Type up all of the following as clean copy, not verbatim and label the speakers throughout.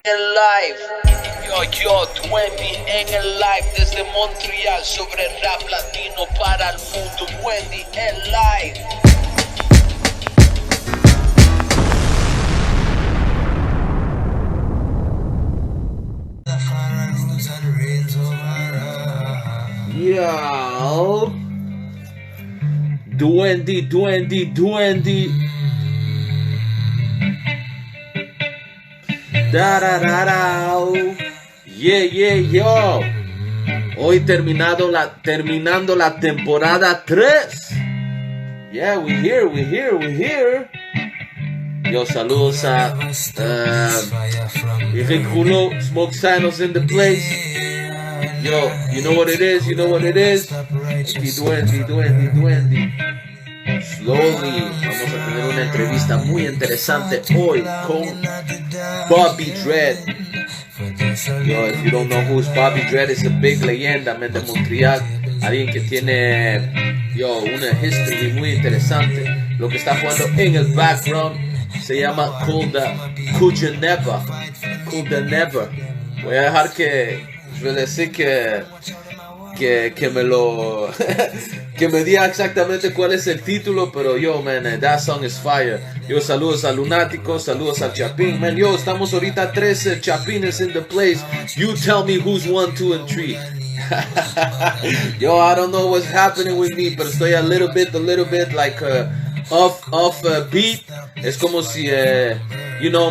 Speaker 1: ElLife, yo, 20 en ElLife desde Montreal sobre rap latino para el mundo. 20 ElLife. Yo, 20. Yo. Hoy terminando la temporada 3. Yeah, we here. Yo, saludos a Eric Culo, Smoke Sanos in the place. Yo, you know what it is. Aquí 20. Slowly, vamos a tener una entrevista muy interesante hoy con Bobby Dread. Yo, if you don't know who's Bobby Dread, is a big leyenda, man, de Montreal. Alguien que tiene, una history muy interesante. Lo que está jugando en el background se llama Could Never. Voy a dejar que me lo que me diga exactamente cuál es el título, pero man, that song is fire. Yo, saludos a Lunáticos, saludos al Chapín, man. Yo, estamos ahorita 13 Chapines in the place. You tell me who's 1, 2 and 3. Yo, I don't know what's happening with me, pero estoy a little bit like off beat. Es como si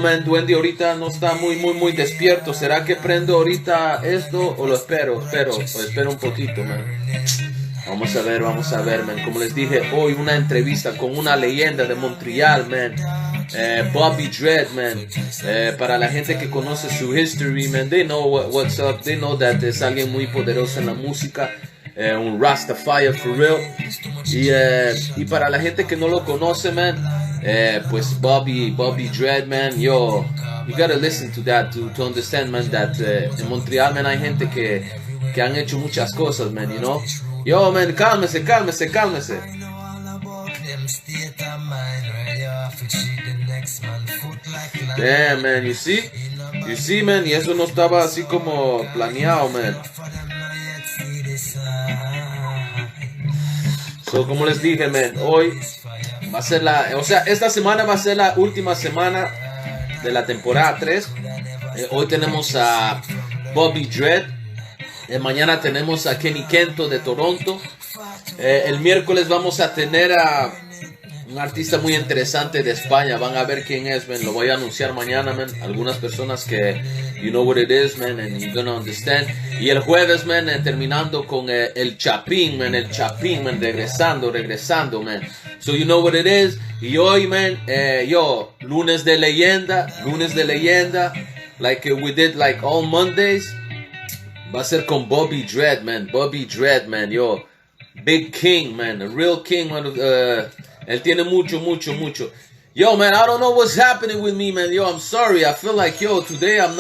Speaker 1: man, Duende ahorita no está muy despierto. ¿Será que prendo ahorita esto o lo espero un poquito, man? Vamos a ver, man. Como les dije, hoy una entrevista con una leyenda de Montreal, man. Bobby Dread, man. Para la gente que conoce su history, man, they know what's up. They know that es alguien muy poderoso en la música. Un Rastafari for real. Y para la gente que no lo conoce, man, pues Bobby Dread, man, you gotta listen to that to understand, man, that en Montreal, man, hay gente que han hecho muchas cosas, man, you know. Yo, man, cálmese. Damn, man, you see, man, y eso no estaba así como planeado, man. So, como les dije, man, hoy va a ser esta semana va a ser la última semana de la temporada 3. Hoy tenemos a Bobby Dread. Mañana tenemos a Kenny Kento de Toronto. El miércoles vamos a tener a un artista muy interesante de España. Van a ver quién es, man. Lo voy a anunciar mañana, man. Algunas personas que you know what it is, man, and you're gonna understand. Y el jueves, man, terminando con el Chapín, man, regresando, man. So you know what it is. Y hoy, man, lunes de leyenda, like we did like all Mondays. Va a ser con Bobby Dread, man. Big King, man, a real king, man. Él tiene mucho. Yo, man, I don't know what's happening with me, man. Yo, I'm sorry. I feel like, today I'm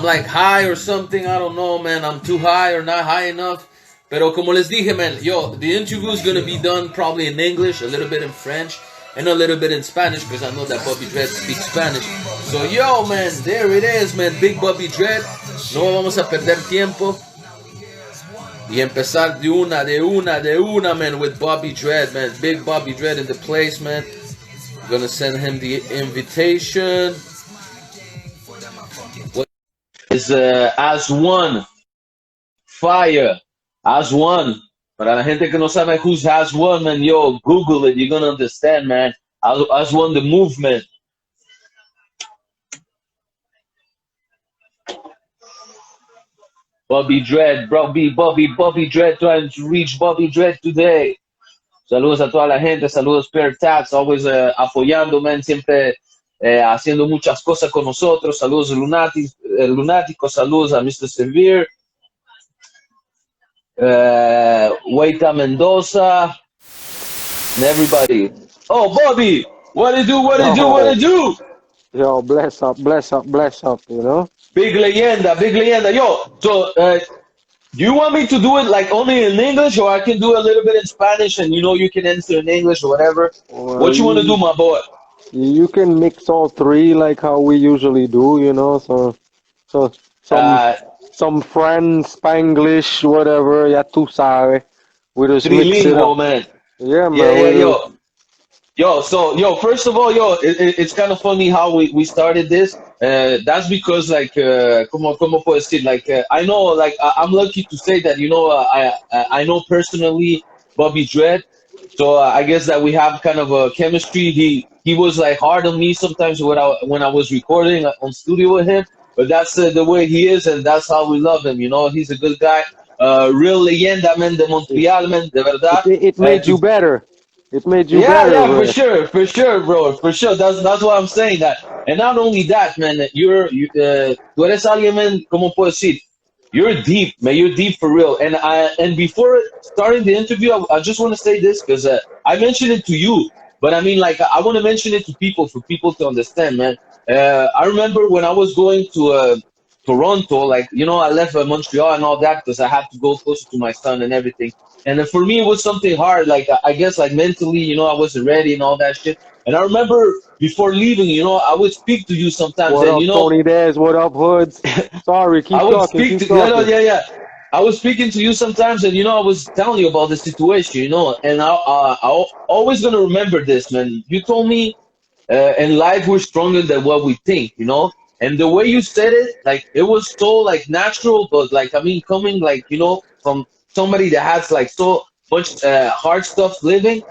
Speaker 1: like high or something. I don't know, man. I'm too high or not high enough. Pero como les dije, man, the interview is going to be done probably in English, a little bit in French, and a little bit in Spanish, because I know that Bobby Dread speaks Spanish. So, man, there it is, man. Big Bobby Dread. No vamos a perder tiempo. Y empezar de una, man, with Bobby Dread, man. Big Bobby Dread in the place, man. I'm gonna send him the invitation. What is As One? Fire. As One. Para la gente que no sabe who's As One, man, Google it. You're gonna understand, man. As One, the movement. Bobby Dread, Bobby Dread, trying to reach Bobby Dread today. Saludos a toda la gente, saludos Peter Tats, always apoyando, man, siempre haciendo muchas cosas con nosotros. Saludos Lunáticos, saludos a Mr. Severe, Hueita Mendoza, and everybody. Oh, Bobby, what it do?
Speaker 2: Yo, bless up, you know?
Speaker 1: Big leyenda. Yo, so, do you want me to do it like only in English, or I can do a little bit in Spanish and you can answer in English or whatever? What you want to do, my boy?
Speaker 2: You can mix all three like how we usually do, you know. So some
Speaker 1: Uh,
Speaker 2: some French, Spanglish, whatever. Ya tú sabes. We just mix it
Speaker 1: Trilingual,
Speaker 2: up.
Speaker 1: man.
Speaker 2: Yeah,
Speaker 1: Yeah,
Speaker 2: man.
Speaker 1: yeah,
Speaker 2: We just,
Speaker 1: yo. So, first of all, it's kind of funny how we started this. That's because, like, como puedo decir, like, I know, like, I'm lucky to say that, I know personally Bobby Dredd. So I guess that we have kind of a chemistry. He was like hard on me sometimes when I was recording on studio with him. But that's the way he is, and that's how we love him. He's a good guy. Real leyenda, man, de
Speaker 2: it,
Speaker 1: Montreal, man, de verdad.
Speaker 2: it made
Speaker 1: To
Speaker 2: you better. It made you
Speaker 1: Yeah,
Speaker 2: better,
Speaker 1: yeah,
Speaker 2: bro.
Speaker 1: for sure, bro, for sure. That's why I'm saying that. And not only that, man, tú eres alguien, man, ¿cómo puedo decir? You're deep, man. You're deep for real. And before starting the interview, I just want to say this because I mentioned it to you, but I mean, like, I want to mention it to people for people to understand, man. I remember when I was going to Toronto, like, I left Montreal and all that because I had to go closer to my son and everything. And then for me, it was something hard. Like, I guess, like, mentally, I wasn't ready and all that shit. And I remember before leaving, I would speak to you sometimes,
Speaker 2: What
Speaker 1: and
Speaker 2: up, Tony Dez? What up, Hoods? Sorry,
Speaker 1: I
Speaker 2: keep
Speaker 1: would
Speaker 2: talking,
Speaker 1: speak
Speaker 2: keep
Speaker 1: to yeah, no,
Speaker 2: talking.
Speaker 1: yeah, yeah. I was speaking to you sometimes, and I was telling you about the situation, and I always gonna remember this, man. You told me in life we're stronger than what we think. And the way you said it, like, it was so, like, natural, but, like, I mean, coming, like, from somebody that has, like, so much hard stuff living.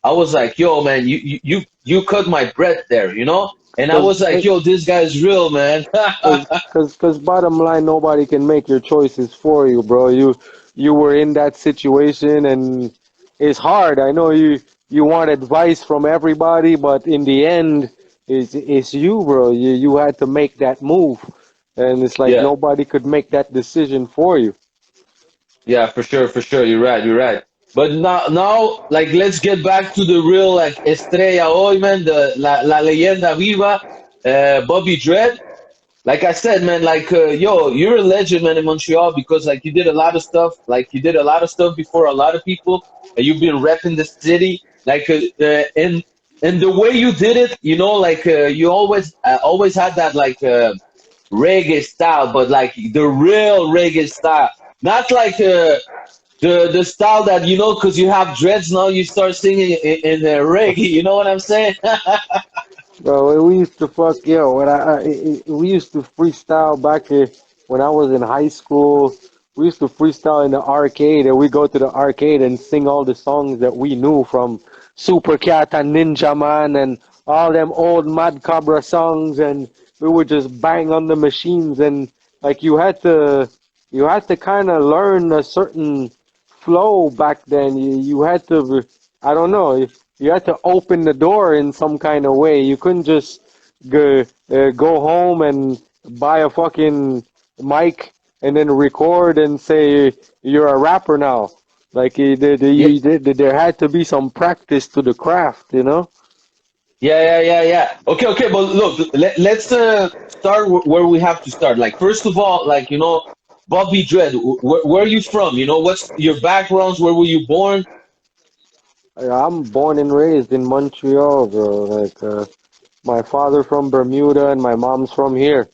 Speaker 1: I was like, yo, man, you cut my breath there. And I
Speaker 2: Cause,
Speaker 1: was like, yo, this guy's real, man.
Speaker 2: cause, bottom line, nobody can make your choices for you, bro. You were in that situation, and it's hard. I know you want advice from everybody, but in the end, it's you, bro. You had to make that move, and it's like
Speaker 1: Yeah.
Speaker 2: nobody could make that decision for you.
Speaker 1: Yeah, for sure, for sure. You're right, you're right. But now, like, let's get back to the real, like, estrella hoy, man, la leyenda viva, Bobby Dredd. Like I said, man, like, yo, you're a legend, man, in Montreal because, like, you did a lot of stuff. Like, you did a lot of stuff before a lot of people. And you've been repping the city. Like, and the way you did it, like, you always had that, like, reggae style, but, like, the real reggae style. Not like the style that because you have dreads now you start singing in reggae. You know what I'm saying?
Speaker 2: Bro, we used to fuck yo. We used to freestyle back when I was in high school. We used to freestyle in the arcade, and we go to the arcade and sing all the songs that we knew from Super Cat and Ninja Man and all them old Mad Cobra songs, and we would just bang on the machines, and like you had to kind of learn a certain flow back then. You had to, I don't know, you had to open the door in some kind of way. You couldn't just go home and buy a fucking mic and then record and say you're a rapper now. Like
Speaker 1: Yeah,
Speaker 2: there had to be some practice to the craft, you know?
Speaker 1: yeah. Okay, okay, but look, let's start where we have to start. Like, first of all, like, Bobby Dredd, where are you from? What's your backgrounds? Where were you born?
Speaker 2: I'm born and raised in Montreal, bro. Like, my father from Bermuda and my mom's from here.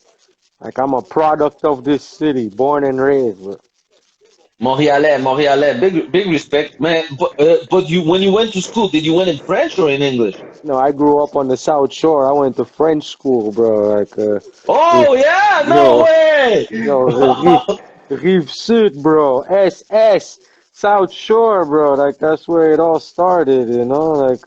Speaker 2: Like, I'm a product of this city, born and raised, bro.
Speaker 1: Montrealais, big respect, man. But you, when you went to school, did you went in French or in English?
Speaker 2: No, I grew up on the South Shore. I went to French school, bro. Like,
Speaker 1: Oh,
Speaker 2: if,
Speaker 1: yeah, no
Speaker 2: yo, yo,
Speaker 1: way.
Speaker 2: Rive Sud, bro. SS, South Shore, bro. Like, that's where it all started, you know? Like,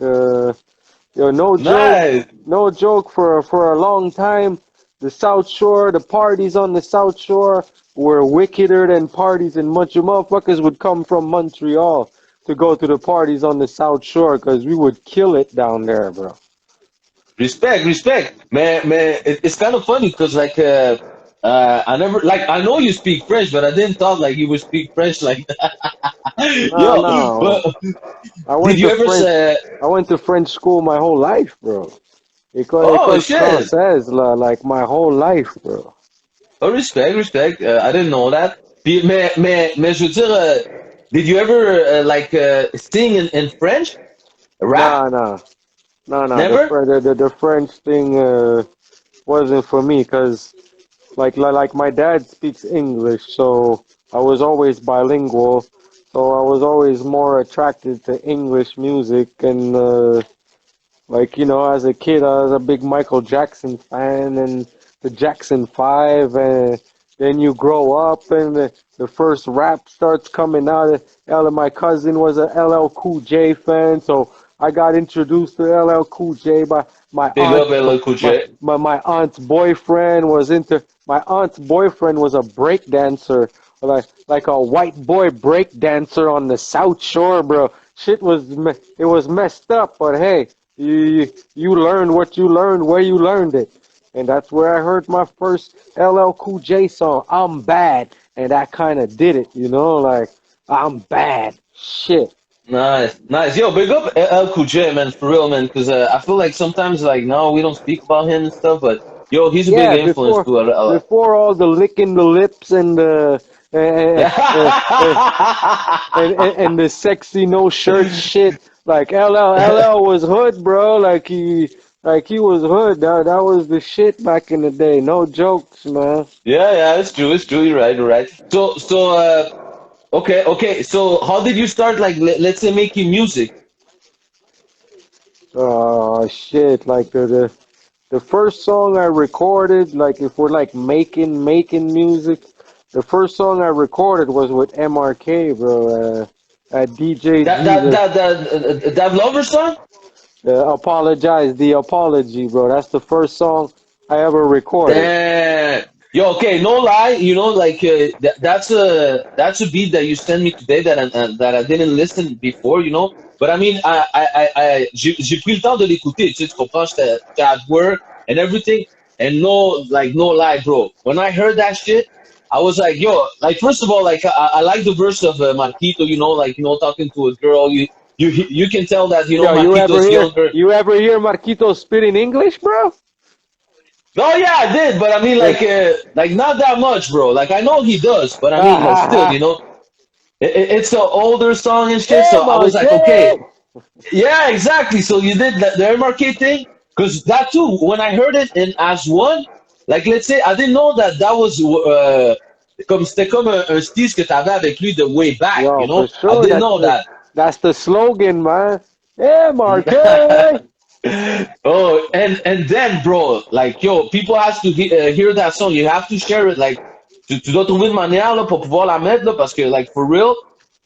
Speaker 2: yo, no joke,
Speaker 1: Nice.
Speaker 2: no joke. For a long time, the South Shore, the parties on the South Shore were wickeder than parties in Montreal. Motherfuckers would come from Montreal to go to the parties on the South Shore because we would kill it down there, bro.
Speaker 1: Respect, man. It's kind of funny because, like, I never, like, I know you speak French, but I didn't thought, like, you would speak French like that.
Speaker 2: Nah,
Speaker 1: Yo,
Speaker 2: nah.
Speaker 1: but
Speaker 2: I
Speaker 1: did
Speaker 2: went
Speaker 1: you
Speaker 2: to
Speaker 1: ever
Speaker 2: French.
Speaker 1: say?
Speaker 2: I went to French school my whole life, bro.
Speaker 1: Oh,
Speaker 2: École
Speaker 1: shit.
Speaker 2: française, like my whole life, bro.
Speaker 1: Oh, respect. I didn't know that. Mais je veux dire, did you ever like sing in French, rap?
Speaker 2: Nah, nah. No, no,
Speaker 1: Never?
Speaker 2: the French thing wasn't for me because like my dad speaks English, so I was always bilingual. So I was always more attracted to English music and like, as a kid, I was a big Michael Jackson fan and the Jackson 5. And then you grow up and the first rap starts coming out. My cousin was a LL Cool J fan, so I got introduced to LL Cool J by my
Speaker 1: Big
Speaker 2: aunt.
Speaker 1: up LL Cool J.
Speaker 2: My aunt's boyfriend was a break dancer, like a white boy break dancer on the South Shore, bro. It was messed up, but hey, you learned what you learned where you learned it, and that's where I heard my first LL Cool J song, "I'm Bad," and that kind of did it, like I'm bad, shit.
Speaker 1: Nice, nice. Yo, big up L Cool J, man, for real, man. Because I feel like sometimes, like, no, we don't speak about him and stuff, but yo, he's a big
Speaker 2: Yeah,
Speaker 1: influence to a lot.
Speaker 2: before all the licking the lips and the and the sexy no shirt shit. Like LL was hood, bro. Like he was hood. That was the shit back in the day. No jokes, man.
Speaker 1: Yeah, yeah, it's true, it's true. You're right, you're right. Okay, okay. So, how did you start, like, let's say, making music?
Speaker 2: Oh shit! Like the first song I recorded, like if we're like making music, the first song I recorded was with MRK, bro. At
Speaker 1: That
Speaker 2: DJG,
Speaker 1: that that that that lover song?
Speaker 2: apologize, the apology, bro. That's the first song I ever recorded.
Speaker 1: Damn. Yo, okay, no lie, like that's a beat that you sent me today that I didn't listen before. But I mean, j'ai pris le temps de l'écouter, tu comprends? J'étais at work and everything, and no lie, bro. When I heard that shit, I was like, yo, like first of all, like I like the verse of Marquito, like talking to a girl. You can tell that
Speaker 2: Yo,
Speaker 1: Marquito's younger.
Speaker 2: you ever hear Marquito spit in English, bro?
Speaker 1: Oh yeah, I did, but I mean like not that much, bro. Like I know he does, but I
Speaker 2: Ha
Speaker 1: mean like
Speaker 2: ha
Speaker 1: still,
Speaker 2: ha.
Speaker 1: it's an older song and shit.
Speaker 2: Hey,
Speaker 1: So I was like, okay,
Speaker 2: Marquito.
Speaker 1: yeah, exactly. So you did the MRK thing, because that too. When I heard it in as one, like let's say, I didn't know that was comme c'était comme un style que t'avais avec lui de way back.
Speaker 2: Yo, for
Speaker 1: I
Speaker 2: sure.
Speaker 1: didn't know that.
Speaker 2: That's the slogan, man. Hey, Marquito.
Speaker 1: Oh, and then, bro, like, yo, people has to hear that song. You have to share it. Like, tu dois trouver une manière là, pour pouvoir la mettre là, parce que, like, for real,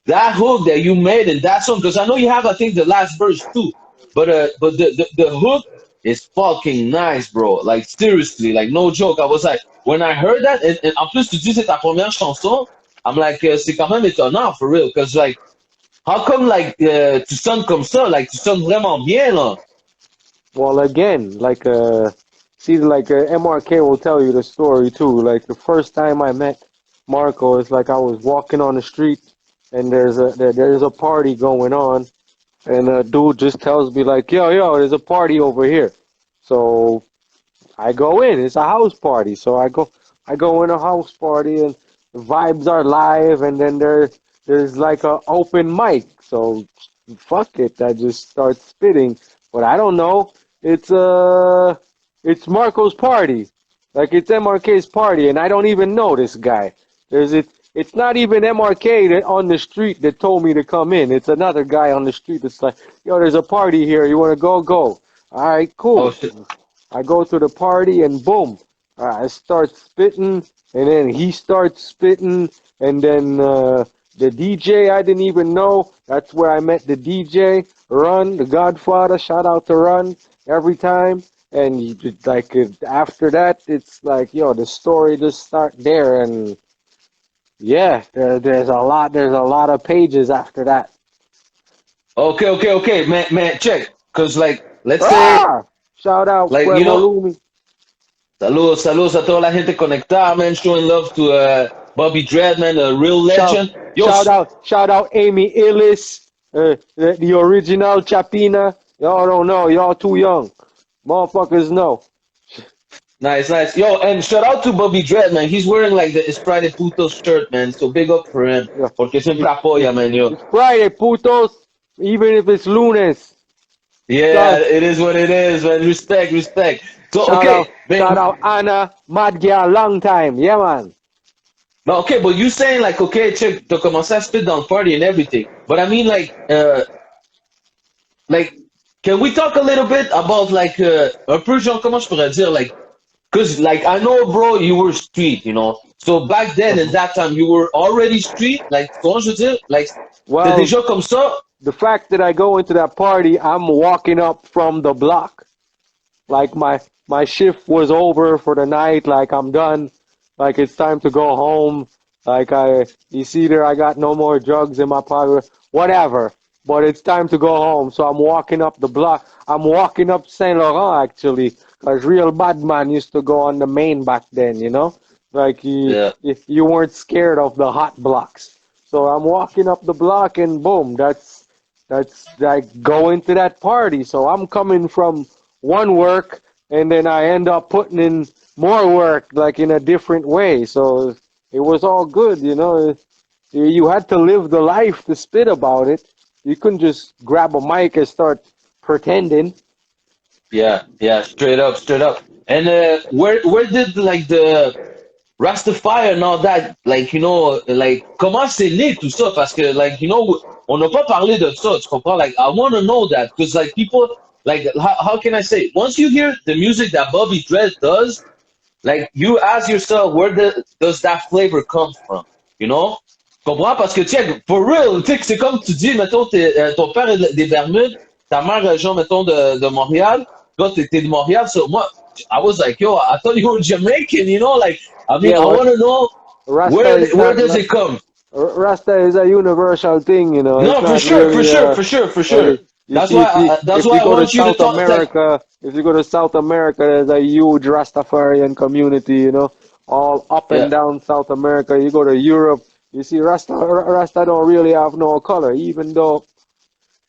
Speaker 1: that hook that you made in that song, because I know you have, I think, the last verse too, but the hook is fucking nice, bro. Like, seriously, like, no joke. I was like, when I heard that, and en plus, tu dis c'est ta première chanson, I'm like, c'est quand même étonnant, for real, because, like, how come, like, tu sonnes comme ça? Like, tu sonnes vraiment bien, là.
Speaker 2: Well, again, see, MRK will tell you the story too. Like the first time I met Marco, it's like I was walking on the street and there's a party going on, and a dude just tells me like, yo, there's a party over here. So I go in. It's a house party. So I go in a house party, and the vibes are live, and then there's like a open mic. So fuck it, I just start spitting. But I don't know. It's Marco's party. Like it's MRK's party, and I don't even know this guy. It's not even MRK on the street that told me to come in. It's another guy on the street that's like, yo, there's a party here. You wanna go? Go. All right,
Speaker 1: Oh,
Speaker 2: cool.
Speaker 1: shit.
Speaker 2: I go to the party and boom, I start spitting, and then he starts spitting, and then the DJ I didn't even know. That's where I met the DJ, Run, the Godfather. Shout out to Run every time. And after that, it's like yo, the story just start there, and yeah, there's a lot of pages after that.
Speaker 1: Okay, okay, okay, man, check. Cause like, let's say,
Speaker 2: Ah! Shout out
Speaker 1: like,
Speaker 2: Fuego Lumi.
Speaker 1: saludos, saludos a toda la gente conectada, man. Showing love to Bobby Dread, man, a real legend. Yo,
Speaker 2: Shout out Amy Illis, the original Chapina. Y'all don't know, y'all too young. Motherfuckers know.
Speaker 1: nice, nice. Yo, and shout out to Bobby Dread, man. He's wearing like the Friday Puto shirt, man. So big up for him.
Speaker 2: Yeah.
Speaker 1: Porque siempre
Speaker 2: It's,
Speaker 1: apoya, man, yo.
Speaker 2: it's Friday, putos. Even if it's lunes.
Speaker 1: Yeah,
Speaker 2: Shout,
Speaker 1: it is what it is, man. Respect, respect. So, okay,
Speaker 2: shout out Anna, mad girl, long time. Yeah, man.
Speaker 1: but okay, but you saying like, okay, check, t'as commencé à spit dans le party and everything. But I mean, like, can we talk a little bit about like, un peu genre, comment je pourrais dire, like, cause like I know, bro, you were street, you know. So back then, in
Speaker 2: Mhm.
Speaker 1: that time, you were already street, like, comment je veux dire, like, t'es
Speaker 2: Well,
Speaker 1: déjà comme ça.
Speaker 2: the fact that I go into that party, I'm walking up from the block. Like my shift was over for the night. Like I'm done. Like it's time to go home. Like you see there, I got no more drugs in my pocket. Whatever. But it's time to go home. So I'm walking up the block. I'm walking up Saint Laurent actually, cause real bad man used to go on the main back then. You know, like
Speaker 1: Yeah,
Speaker 2: you weren't scared of the hot blocks. So I'm walking up the block and boom, that's like going to that party. So I'm coming from one work and then I end up putting in more work like in a different way. So it was all good, you know. You had to live the life to spit about it. You couldn't just grab a mic and start pretending.
Speaker 1: yeah, yeah, straight up, straight up. And where did like the Rastafari and all that, like, you know, like, comment c'est né tout ça? Parce que, like, you know, on n'a pas parlé de ça, tu comprends? Like, I want to know that, because, like, people, like, how can I say? Once you hear the music that Bobby Dredd does, like, you ask yourself, does that flavor come from? You know? Tu comprends? Parce que, tiens, for real, tu sais, que c'est comme tu dis, mettons, ton père est des Bermudes, ta mère, genre, mettons, de Montréal, toi, t'es de Montréal, so moi, I was like, yo, I thought you were Jamaican, you know? Like, I mean,
Speaker 2: Yeah,
Speaker 1: I
Speaker 2: but
Speaker 1: want to know
Speaker 2: Rasta is
Speaker 1: where
Speaker 2: not
Speaker 1: does it come?
Speaker 2: Rasta is a universal thing, you know. It's
Speaker 1: No, for
Speaker 2: not
Speaker 1: sure, for
Speaker 2: really
Speaker 1: sure, for sure, for
Speaker 2: like
Speaker 1: sure.
Speaker 2: you see
Speaker 1: That's
Speaker 2: if
Speaker 1: why
Speaker 2: you
Speaker 1: I
Speaker 2: go to
Speaker 1: want you to
Speaker 2: South
Speaker 1: talk, like,
Speaker 2: America, if you go to South America, there's a huge Rastafarian community, you know, all up and
Speaker 1: yeah,
Speaker 2: down South America. You go to Europe, you see Rasta don't really have no color, even though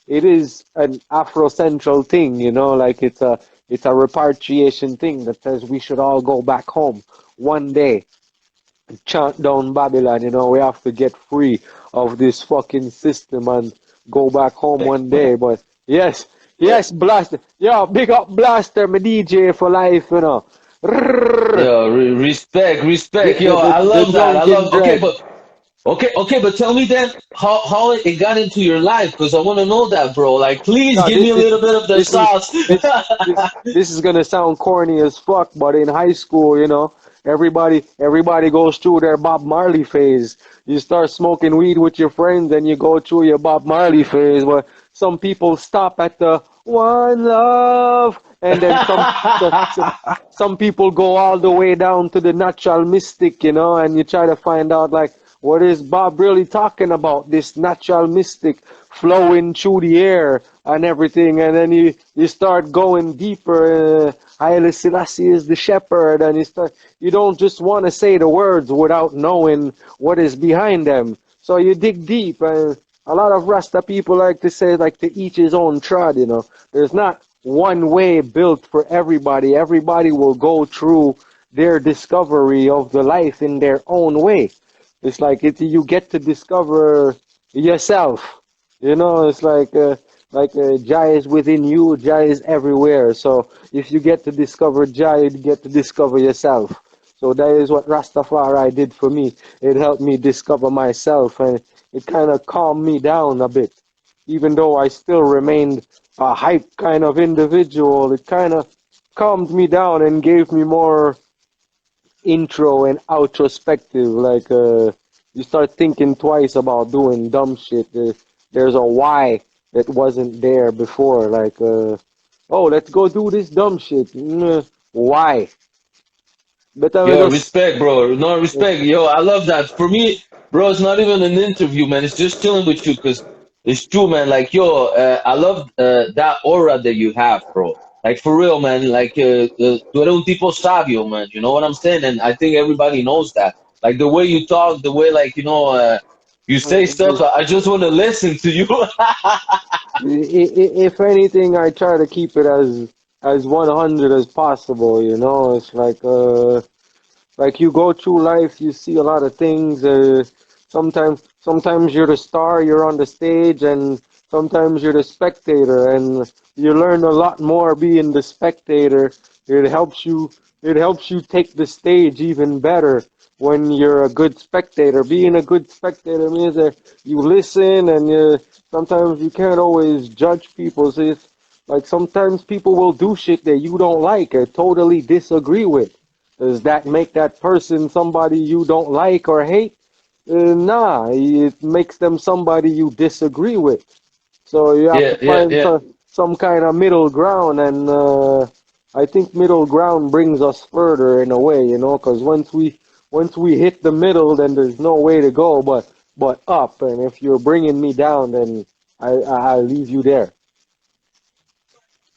Speaker 2: it is an Afro-central thing, you know, like it's a repatriation thing that says we should all go back home one day, chant down Babylon, you know, we have to get free of this fucking system and go back home one day. But yes,
Speaker 1: yeah.
Speaker 2: yes, Blaster. Yo, big up Blaster, my DJ for life, you know. Rrrr.
Speaker 1: Yo, respect, respect. Yo, I
Speaker 2: The
Speaker 1: love that. I
Speaker 2: drunken
Speaker 1: love. Okay,
Speaker 2: dread.
Speaker 1: but okay, but tell me then how it got into your life, because I want to know that, bro. Like, please
Speaker 2: No,
Speaker 1: give me a little bit of the
Speaker 2: this is
Speaker 1: sauce.
Speaker 2: this is gonna sound corny as fuck, but in high school, you know, everybody goes through their Bob Marley phase. You start smoking weed with your friends, and you go through your Bob Marley phase. But some people stop at the one love, and then some people go all the way down to the natural mystic, you know, and you try to find out like what is Bob really talking about? This natural mystic flowing through the air and everything, and then you start going deeper. Haile Selassie is the shepherd, and you don't just want to say the words without knowing what is behind them. So you dig deep, and a lot of Rasta people like to say like to each his own trod. You know, there's not one way built for everybody. Everybody will go through their discovery of the life in their own way. It's like you get to discover yourself. You know, it's like Jai is within you, Jai is everywhere. So if you get to discover Jai, you get to discover yourself. So that is what Rastafari did for me. It helped me discover myself, and it kind of calmed me down a bit. Even though I still remained a hype kind of individual, it kind of calmed me down and gave me more intro and outrospective. Like you start thinking twice about doing dumb shit. There's a why that wasn't there before. Like oh, let's go do this dumb shit. Why? But
Speaker 1: Yo, respect, bro. No, respect. Yo, I love that. For me, bro, it's not even an interview, man. It's just chilling with you, because it's true, man. Like, yo, I love that aura that you have, bro. Like, for real, man. Like, tú eres un tipo sabio, man. You know what I'm saying? And I think everybody knows that. Like, the way you talk, the way, like, you know, you say stuff, I just want to listen to you.
Speaker 2: if anything, I try to keep it as 100 as possible. You know, it's like you go through life, you see a lot of things. Sometimes you're the star, you're on the stage, and Sometimes you're the spectator, and you learn a lot more being the spectator. It helps you. It helps you take the stage even better when you're a good spectator. Being a good spectator means that you listen, and sometimes you can't always judge people. So it's like sometimes people will do shit that you don't like or totally disagree with. Does that make that person somebody you don't like or hate? Nah, it makes them somebody you disagree with. So you have to
Speaker 1: Yeah, yeah,
Speaker 2: find
Speaker 1: yeah.
Speaker 2: some kind of middle ground, and I think middle ground brings us further in a way, because once we hit the middle, then there's no way to go but up. And if you're bringing me down, then I'll leave you there.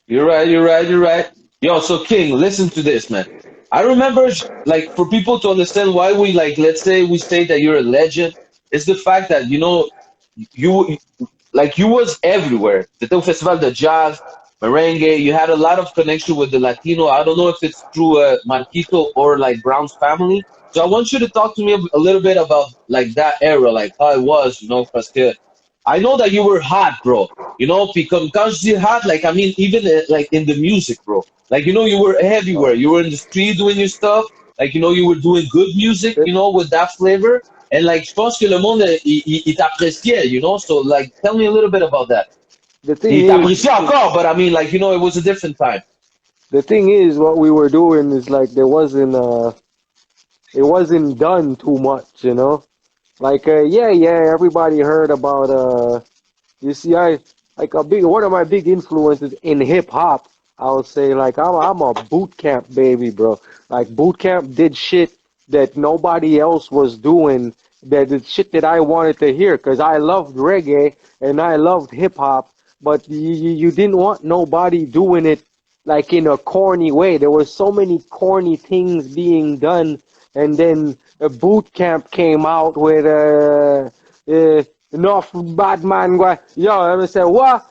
Speaker 1: You're right, you're right, you're right. Yo, so King, listen to this, man. I remember, like, for people to understand why we, like, let's say we say that you're a legend, it's the fact that, you, like, you was everywhere. The Teu Festival de Jazz, merengue, you had a lot of connection with the Latino. I don't know if it's through Marquito or, like, Brown's family. So I want you to talk to me a little bit about, like, that era, like, how it was, because I know that you were hot, bro. Because you hot, like I mean, even like in the music, bro. Like you were everywhere. You were in the street doing your stuff. Like you were doing good music.
Speaker 2: The,
Speaker 1: With that flavor. And like, je pense que le monde il t'appréciait. So like, tell me a little bit about that.
Speaker 2: the thing
Speaker 1: Il
Speaker 2: is,
Speaker 1: t'appréciait encore, but I mean, like it was a different time.
Speaker 2: what we were doing is like it wasn't done too much. Like yeah, everybody heard about You see, I like a big one of my big influences in hip hop. I would say like I'm a boot camp baby, bro. Like boot camp did shit that nobody else was doing. That the shit that I wanted to hear because I loved reggae and I loved hip hop, but you didn't want nobody doing it like in a corny way. There were so many corny things being done, and then a boot camp came out with enough bad man go, yo, let me say, what?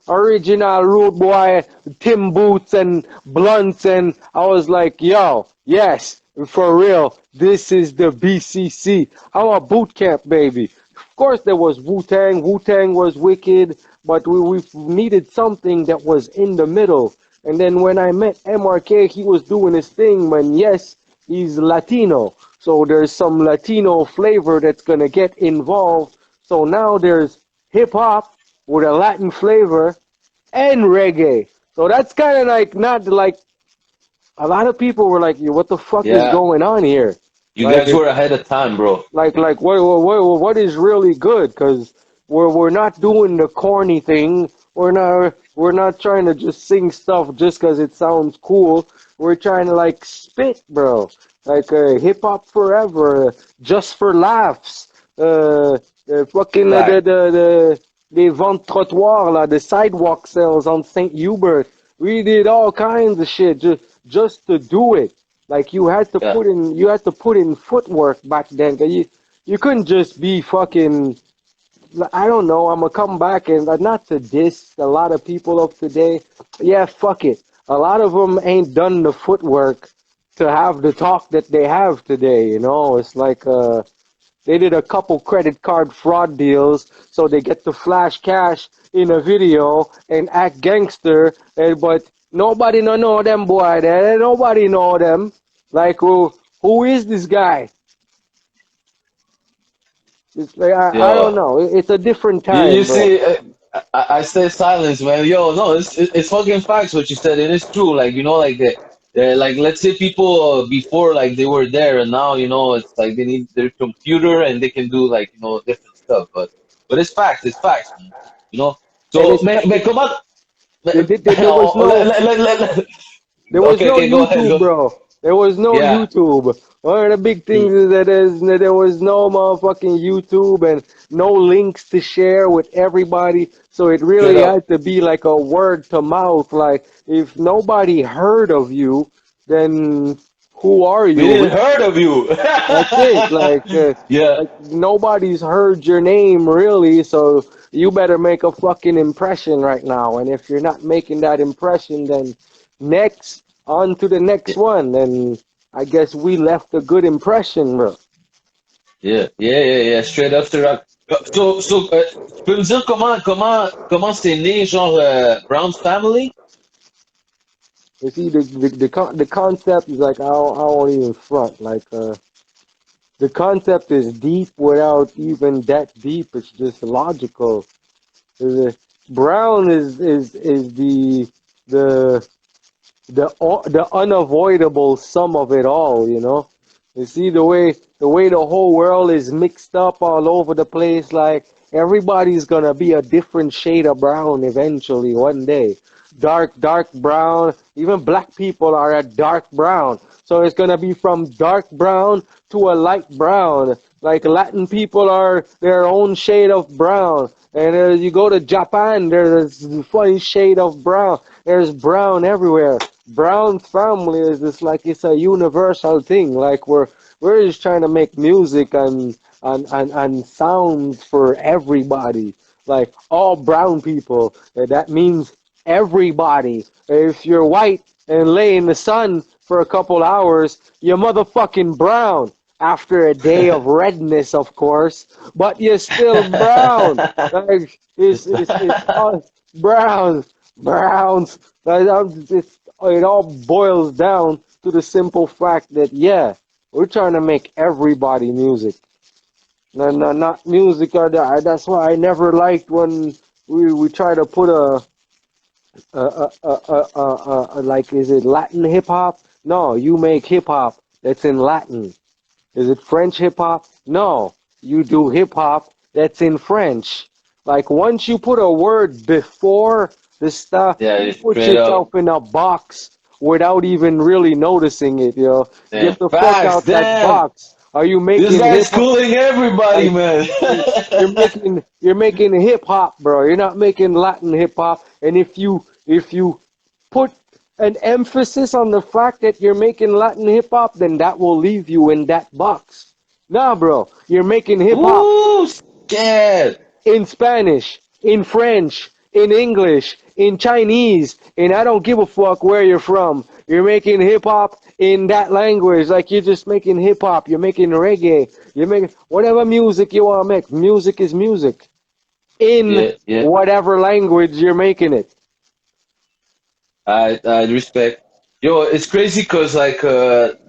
Speaker 2: Original rude boy, Tim Boots and blunts, and I was like, yo, yes, for real, this is the BCC. I'm a boot camp baby. Of course, there was Wu Tang. Wu Tang was wicked, but we needed something that was in the middle. And then when I met MRK, he was doing his thing. When yes, he's Latino, so there's some Latino flavor that's gonna get involved. So now there's hip hop with a Latin flavor and reggae. So that's kind of like not like a lot of people were like, "What the fuck is
Speaker 1: Yeah,
Speaker 2: going on here?"
Speaker 1: you
Speaker 2: Like
Speaker 1: guys were ahead of time, bro.
Speaker 2: like what is really good? Because we're not doing the corny thing. We're not trying to just sing stuff just because it sounds cool. We're trying to like spit, bro. Like hip hop forever, just for laughs. Fucking
Speaker 1: Fact.
Speaker 2: the ventes trottoirs, là, the sidewalk sales on St. Hubert. We did all kinds of shit just to do it. Like
Speaker 1: Yeah.
Speaker 2: you had to put in footwork back then. 'Cause you couldn't just be fucking. I don't know. I'm gonna come back and not to diss a lot of people of today. Yeah, fuck it. A lot of them ain't done the footwork to have the talk that they have today. It's like they did a couple credit card fraud deals so they get to flash cash in a video and act gangster, but nobody no know them boy there. Nobody know them. Like who is this guy? It's like I don't
Speaker 1: Yo.
Speaker 2: know. It's a different
Speaker 1: You
Speaker 2: time, bro.
Speaker 1: see, I stay silent, man. Yo, no, it's fucking facts what you said. It is true. Like like like let's say people before like they were there, and now it's like they need their computer and they can do like different stuff. But it's facts. It's facts, man. You know.
Speaker 2: And
Speaker 1: So,
Speaker 2: it's not,
Speaker 1: me come on.
Speaker 2: there was no There was
Speaker 1: Okay,
Speaker 2: no
Speaker 1: okay, go ahead.
Speaker 2: YouTube,
Speaker 1: Go.
Speaker 2: bro. There was no
Speaker 1: Yeah.
Speaker 2: YouTube. One of the big
Speaker 1: Mm,
Speaker 2: things is that there was no motherfucking YouTube and no links to share with everybody. So it
Speaker 1: straight
Speaker 2: really
Speaker 1: up.
Speaker 2: had to be like a word to mouth. Like if nobody heard of you, then who are
Speaker 1: We
Speaker 2: you?
Speaker 1: didn't heard of you.
Speaker 2: That's it.
Speaker 1: Yeah.
Speaker 2: Like nobody's heard your name really, so you better make a fucking impression right now. And if you're not making that impression, then next on to the next one. And I guess we left a good impression, bro.
Speaker 1: Yeah, yeah, yeah, yeah. Straight up, straight up. Tu peux me dire comment c'est né, genre, Brown's Family?
Speaker 2: You see, the concept is like I won't even front. Like the concept is deep without even that deep. It's just logical. The Brown is the the unavoidable sum of it all, you know. You see the way the whole world is mixed up all over the place. Like everybody's gonna be a different shade of brown eventually one day. Dark brown. Even black people are a dark brown. So it's gonna be from dark brown to a light brown. Like Latin people are their own shade of brown. And you go to Japan, there's a funny shade of brown. There's brown everywhere. Brown family is just like it's a universal thing. Like we're just trying to make music and sounds for everybody. Like all brown people. That means everybody. If you're white and lay in the sun for a couple hours, you're motherfucking brown. After a day of redness, of course, but you're still brown. Like it's all browns. It all boils down to the simple fact that yeah, we're trying to make everybody music. No, no, not music. That's why I never liked when we try to put like is it Latin hip hop? No, you make hip hop that's in Latin. Is it French hip hop? No, you do hip hop that's in French. Like once you put a word before the stuff,
Speaker 1: Yeah,
Speaker 2: you put
Speaker 1: straight up.
Speaker 2: yourself in a box without even really noticing it, yo.
Speaker 1: Damn,
Speaker 2: Get the fuck
Speaker 1: facts,
Speaker 2: out that
Speaker 1: damn.
Speaker 2: box. Are you
Speaker 1: This
Speaker 2: making hip
Speaker 1: guy's
Speaker 2: hop?
Speaker 1: schooling everybody,
Speaker 2: Like
Speaker 1: man.
Speaker 2: you're making hip hop, bro. You're not making Latin hip hop. And if you put an emphasis on the fact that you're making Latin hip hop, then that will leave you in that box. Nah, bro. You're making hip hop
Speaker 1: Ooh, shit.
Speaker 2: in Spanish, in French, in English, in Chinese, and I don't give a fuck where you're from. You're making hip hop in that language, like you're just making hip hop, you're making reggae, you're making whatever music you want to make. Music is music in
Speaker 1: Yeah, yeah.
Speaker 2: whatever language you're making it.
Speaker 1: I respect. Yo, it's crazy because like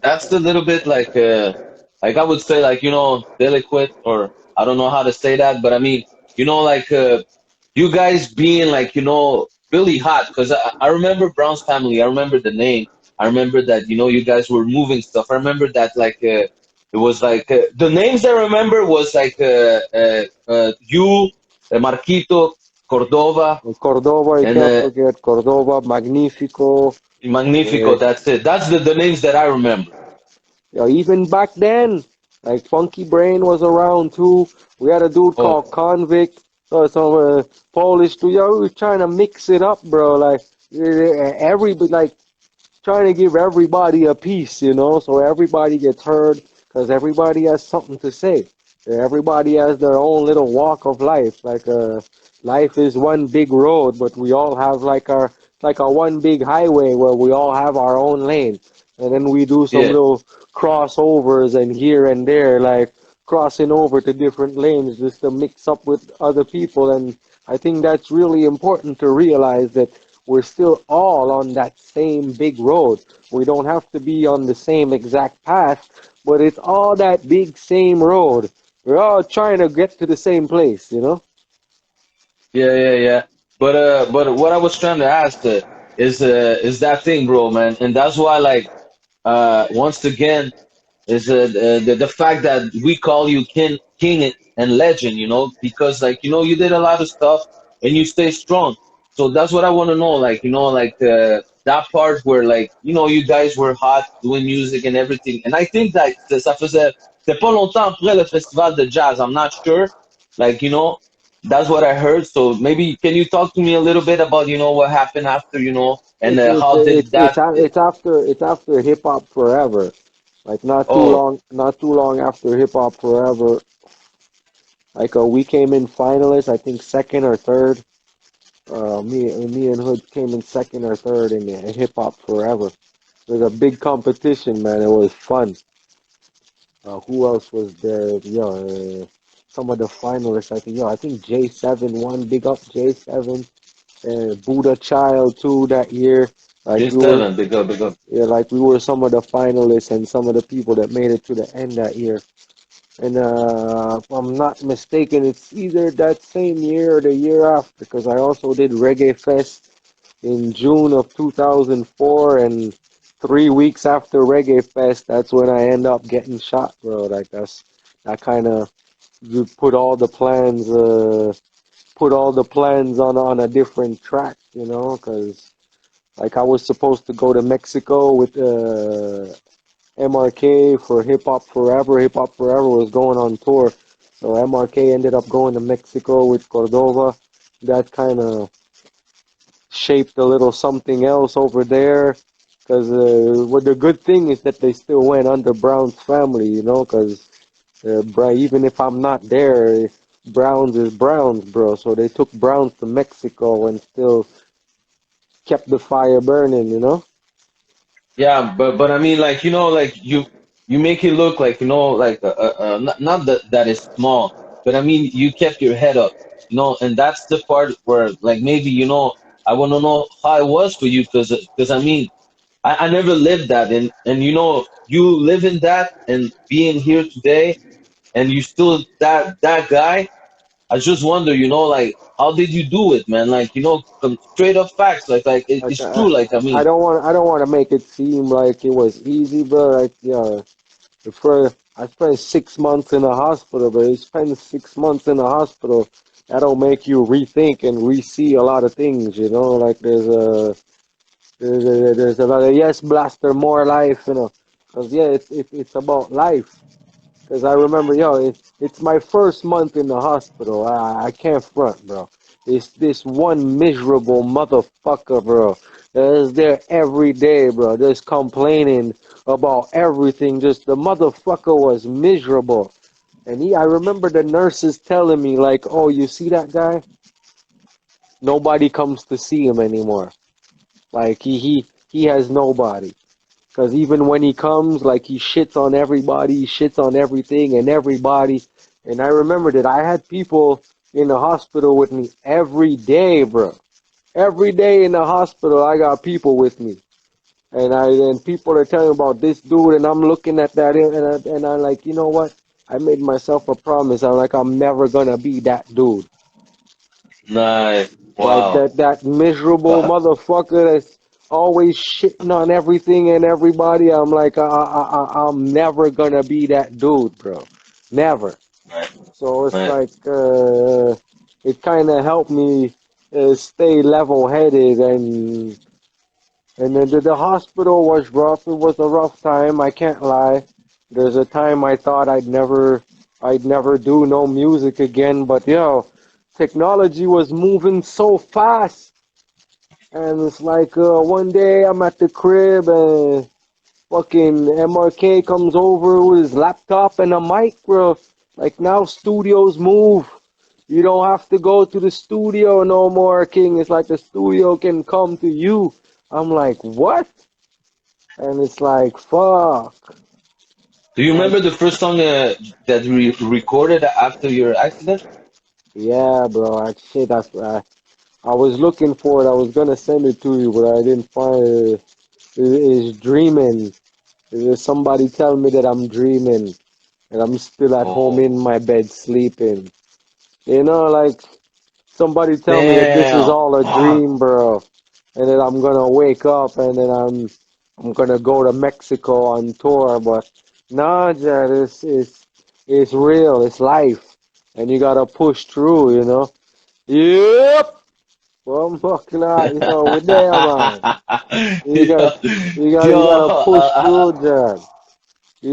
Speaker 1: that's a little bit like I would say like delinquent or I don't know how to say that, but I mean you guys being like really hot because I remember Brown's Family. I remember the name. I remember that you guys were moving stuff. I remember that it was like the names I remember was like you, Marquito, Cordova,
Speaker 2: Cordova, you
Speaker 1: and
Speaker 2: can't forget Cordova, Magnifico.
Speaker 1: Magnifico,
Speaker 2: Uh,
Speaker 1: that's it. That's the names that I remember.
Speaker 2: even back then, like Funky Brain was around too. We had a dude
Speaker 1: Oh,
Speaker 2: called Convict, some Polish dude. Yeah, we were trying to mix it up, bro. Like every like trying to give everybody a piece, so everybody gets heard because everybody has something to say. Everybody has their own little walk of life. Like life is one big road, but we all have like a one big highway where we all have our own lane, and then we do some
Speaker 1: yeah.
Speaker 2: little crossovers and here and there, like crossing over to different lanes just to mix up with other people. And I think that's really important to realize that we're still all on that same big road. We don't have to be on the same exact path, but it's all that big same road. We're all trying to get to the same place, you know?
Speaker 1: Yeah, yeah, yeah. But what I was trying to ask is that thing, bro, man, and that's why, like, once again, is the fact that we call you king and legend, because like you did a lot of stuff and you stay strong. So that's what I want to know, like like that part where like you guys were hot doing music and everything, and I think that ça faisait c'était pas longtemps après le festival de jazz. I'm not sure, like that's what I heard. So maybe can you talk to me a little bit about what happened after and
Speaker 2: It's it's
Speaker 1: how did
Speaker 2: it's it's
Speaker 1: that?
Speaker 2: a- it's after hip hop forever. Like
Speaker 1: Oh,
Speaker 2: not too long after hip hop forever. Like we came in finalists, I think second or third. Me and Hood came in second or third in hip hop forever. It was a big competition, man. It was fun. Who else was there? Yeah, some of the finalists. I think, yo, I think J7 won. Big up J7. Buddha Child too that year. Like we were,
Speaker 1: J7, big up, big up.
Speaker 2: yeah, like we were some of the finalists and some of the people that made it to the end that year. And if I'm not mistaken, it's either that same year or the year after, because I also did Reggae Fest in June of 2004, and 3 weeks after Reggae Fest, that's when I end up getting shot, bro. Like that kind of you put all the plans on a different track, you know, because like I was supposed to go to Mexico with MRK for Hip Hop Forever. Hip Hop Forever was going on tour, so MRK ended up going to Mexico with Cordova. That kind of shaped a little something else over there. Because what the good thing is that they still went under Brown's family, you know. Because even if I'm not there, Browns is Browns, bro. So they took Browns to Mexico and still kept the fire burning, you know.
Speaker 1: Yeah, but I mean, like, like you make it look like, like not that it's small, but I mean, you kept your head up, and that's the part where, like, maybe, I want to know how it was for you, because I mean, I never lived that, and you live in that and being here today, and you still that guy. I just wonder, like, how did you do it, man? Like, some straight up facts, like
Speaker 2: Like
Speaker 1: it's true, like, I mean.
Speaker 2: I don't want to make it seem like it was easy, bro. Like yeah, I spent 6 months in the hospital, but you spend 6 months in the hospital, that'll make you rethink and re-see a lot of things, you know. Like there's a lot of yes, blaster, more life, you know. Cause yeah, it's about life. Cause I remember, yo, it's my first month in the hospital. I can't front, bro. It's this one miserable motherfucker, bro. That is there every day, bro. Just complaining about everything. Just the motherfucker was miserable. And I remember the nurses telling me, like, oh, you see that guy? Nobody comes to see him anymore. Like he has nobody. Because even when he comes, like he shits on everybody, he shits on everything and everybody. And I remember that I had people in the hospital with me every day, bro. Every day in the hospital, I got people with me. And people are telling about this dude, and I'm looking at that, and I'm like, you know what? I made myself a promise. I'm like, I'm never gonna be that dude.
Speaker 1: Nice.
Speaker 2: Like
Speaker 1: Wow.
Speaker 2: that miserable
Speaker 1: Uh,
Speaker 2: motherfucker that's always shitting on everything and everybody. I'm like, I'm never gonna be that dude, bro. Never.
Speaker 1: right,
Speaker 2: So it's
Speaker 1: right.
Speaker 2: like, it kind of helped me stay level-headed, and then the hospital was rough. It was a rough time. I can't lie. There's a time I thought I'd never do no music again, but yo, technology was moving so fast. And it's like one day I'm at the crib and fucking MRK comes over with his laptop and a mic, bro. Like now studios move. You don't have to go to the studio no more, King. It's like the studio can come to you. I'm like, what? And it's like, fuck.
Speaker 1: Do you
Speaker 2: Like,
Speaker 1: remember the first song that we recorded after your accident?
Speaker 2: yeah, bro. I was looking for it. I was gonna send it to you, but I didn't find it. It's dreaming. There's somebody tell me that I'm dreaming and I'm still at home in
Speaker 1: Oh,
Speaker 2: my bed sleeping. You know, like somebody tell me that this is
Speaker 1: damn.
Speaker 2: all a
Speaker 1: Fuck.
Speaker 2: dream, bro, and then I'm gonna wake up and then I'm gonna go to Mexico on tour. But nah, Jad, it's real. It's life, and you gotta push through. You know. Yep. Well, I'm fucking out. You know, we're there, man. You
Speaker 1: yo,
Speaker 2: got you gotta push through, Jad.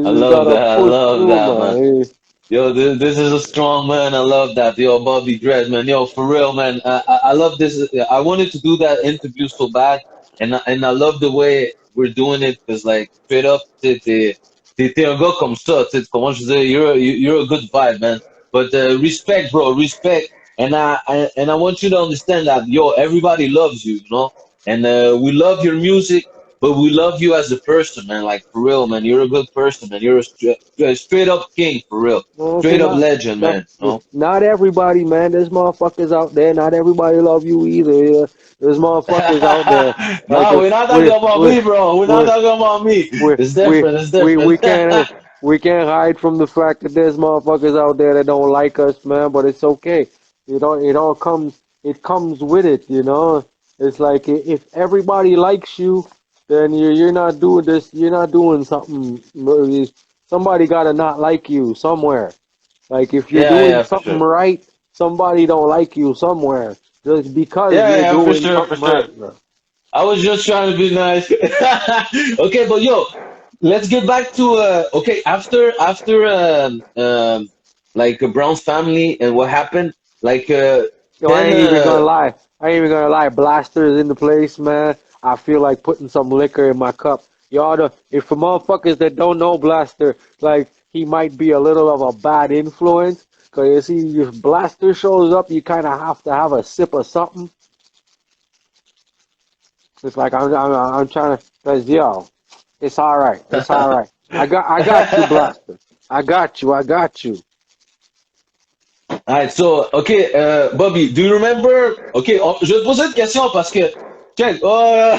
Speaker 1: I
Speaker 2: You
Speaker 1: love
Speaker 2: gotta
Speaker 1: that. I
Speaker 2: push
Speaker 1: love
Speaker 2: through,
Speaker 1: that, man.
Speaker 2: man.
Speaker 1: Yo, this is a strong man. I love that. Yo, Bobby Dredd, man. Yo, for real, man. I love this. I wanted to do that interview so bad, and I love the way we're doing it because, like, straight up, t'es un gars comme ça. Comment je dis, you're a good vibe, man. But respect, bro, respect. And I want you to understand that, yo, everybody loves you, and we love your music. but we love you as a person, man. Like for real, man. You're a good person, man. You're a straight up king, for real.
Speaker 2: Well, okay,
Speaker 1: Straight up
Speaker 2: not
Speaker 1: legend,
Speaker 2: not
Speaker 1: man. No.
Speaker 2: not everybody, man. There's motherfuckers out there. Not everybody love you either. Yeah. There's motherfuckers out there like
Speaker 1: No, we're not talking about
Speaker 2: we
Speaker 1: me, bro. We're not
Speaker 2: we
Speaker 1: talking about me.
Speaker 2: we
Speaker 1: It's
Speaker 2: we
Speaker 1: different. It's
Speaker 2: we
Speaker 1: different.
Speaker 2: we can't we can't hide from the fact that there's motherfuckers out there that don't like us, man. But it's okay. It comes with it, you know. It's like if everybody likes you, then you're not doing this. You're not doing something. Somebody gotta not like you somewhere. Like if you're
Speaker 1: Yeah,
Speaker 2: doing
Speaker 1: yeah, for
Speaker 2: something
Speaker 1: sure.
Speaker 2: right, somebody don't like you somewhere just because
Speaker 1: Yeah,
Speaker 2: you're
Speaker 1: yeah, for
Speaker 2: doing
Speaker 1: sure, for
Speaker 2: something
Speaker 1: sure.
Speaker 2: right, bro.
Speaker 1: I was just trying to be nice. Okay, but yo, let's get back to okay, after like Brown's family and what happened, like
Speaker 2: Yo, I
Speaker 1: then
Speaker 2: ain't even gonna lie. I ain't even gonna lie. Blasters in the place, man. I feel like putting some liquor in my cup. Y'all, if for motherfuckers that don't know Blaster, like he might be a little of a bad influence. Cause you see, if Blaster shows up, you kind of have to have a sip of something. It's like I'm trying to. Cause yo, it's all right. It's all right. I got you, Blaster. I got you.
Speaker 1: Alright, so, okay, Bobby, do you remember? Okay, je vais te poser une question parce que, check, oh,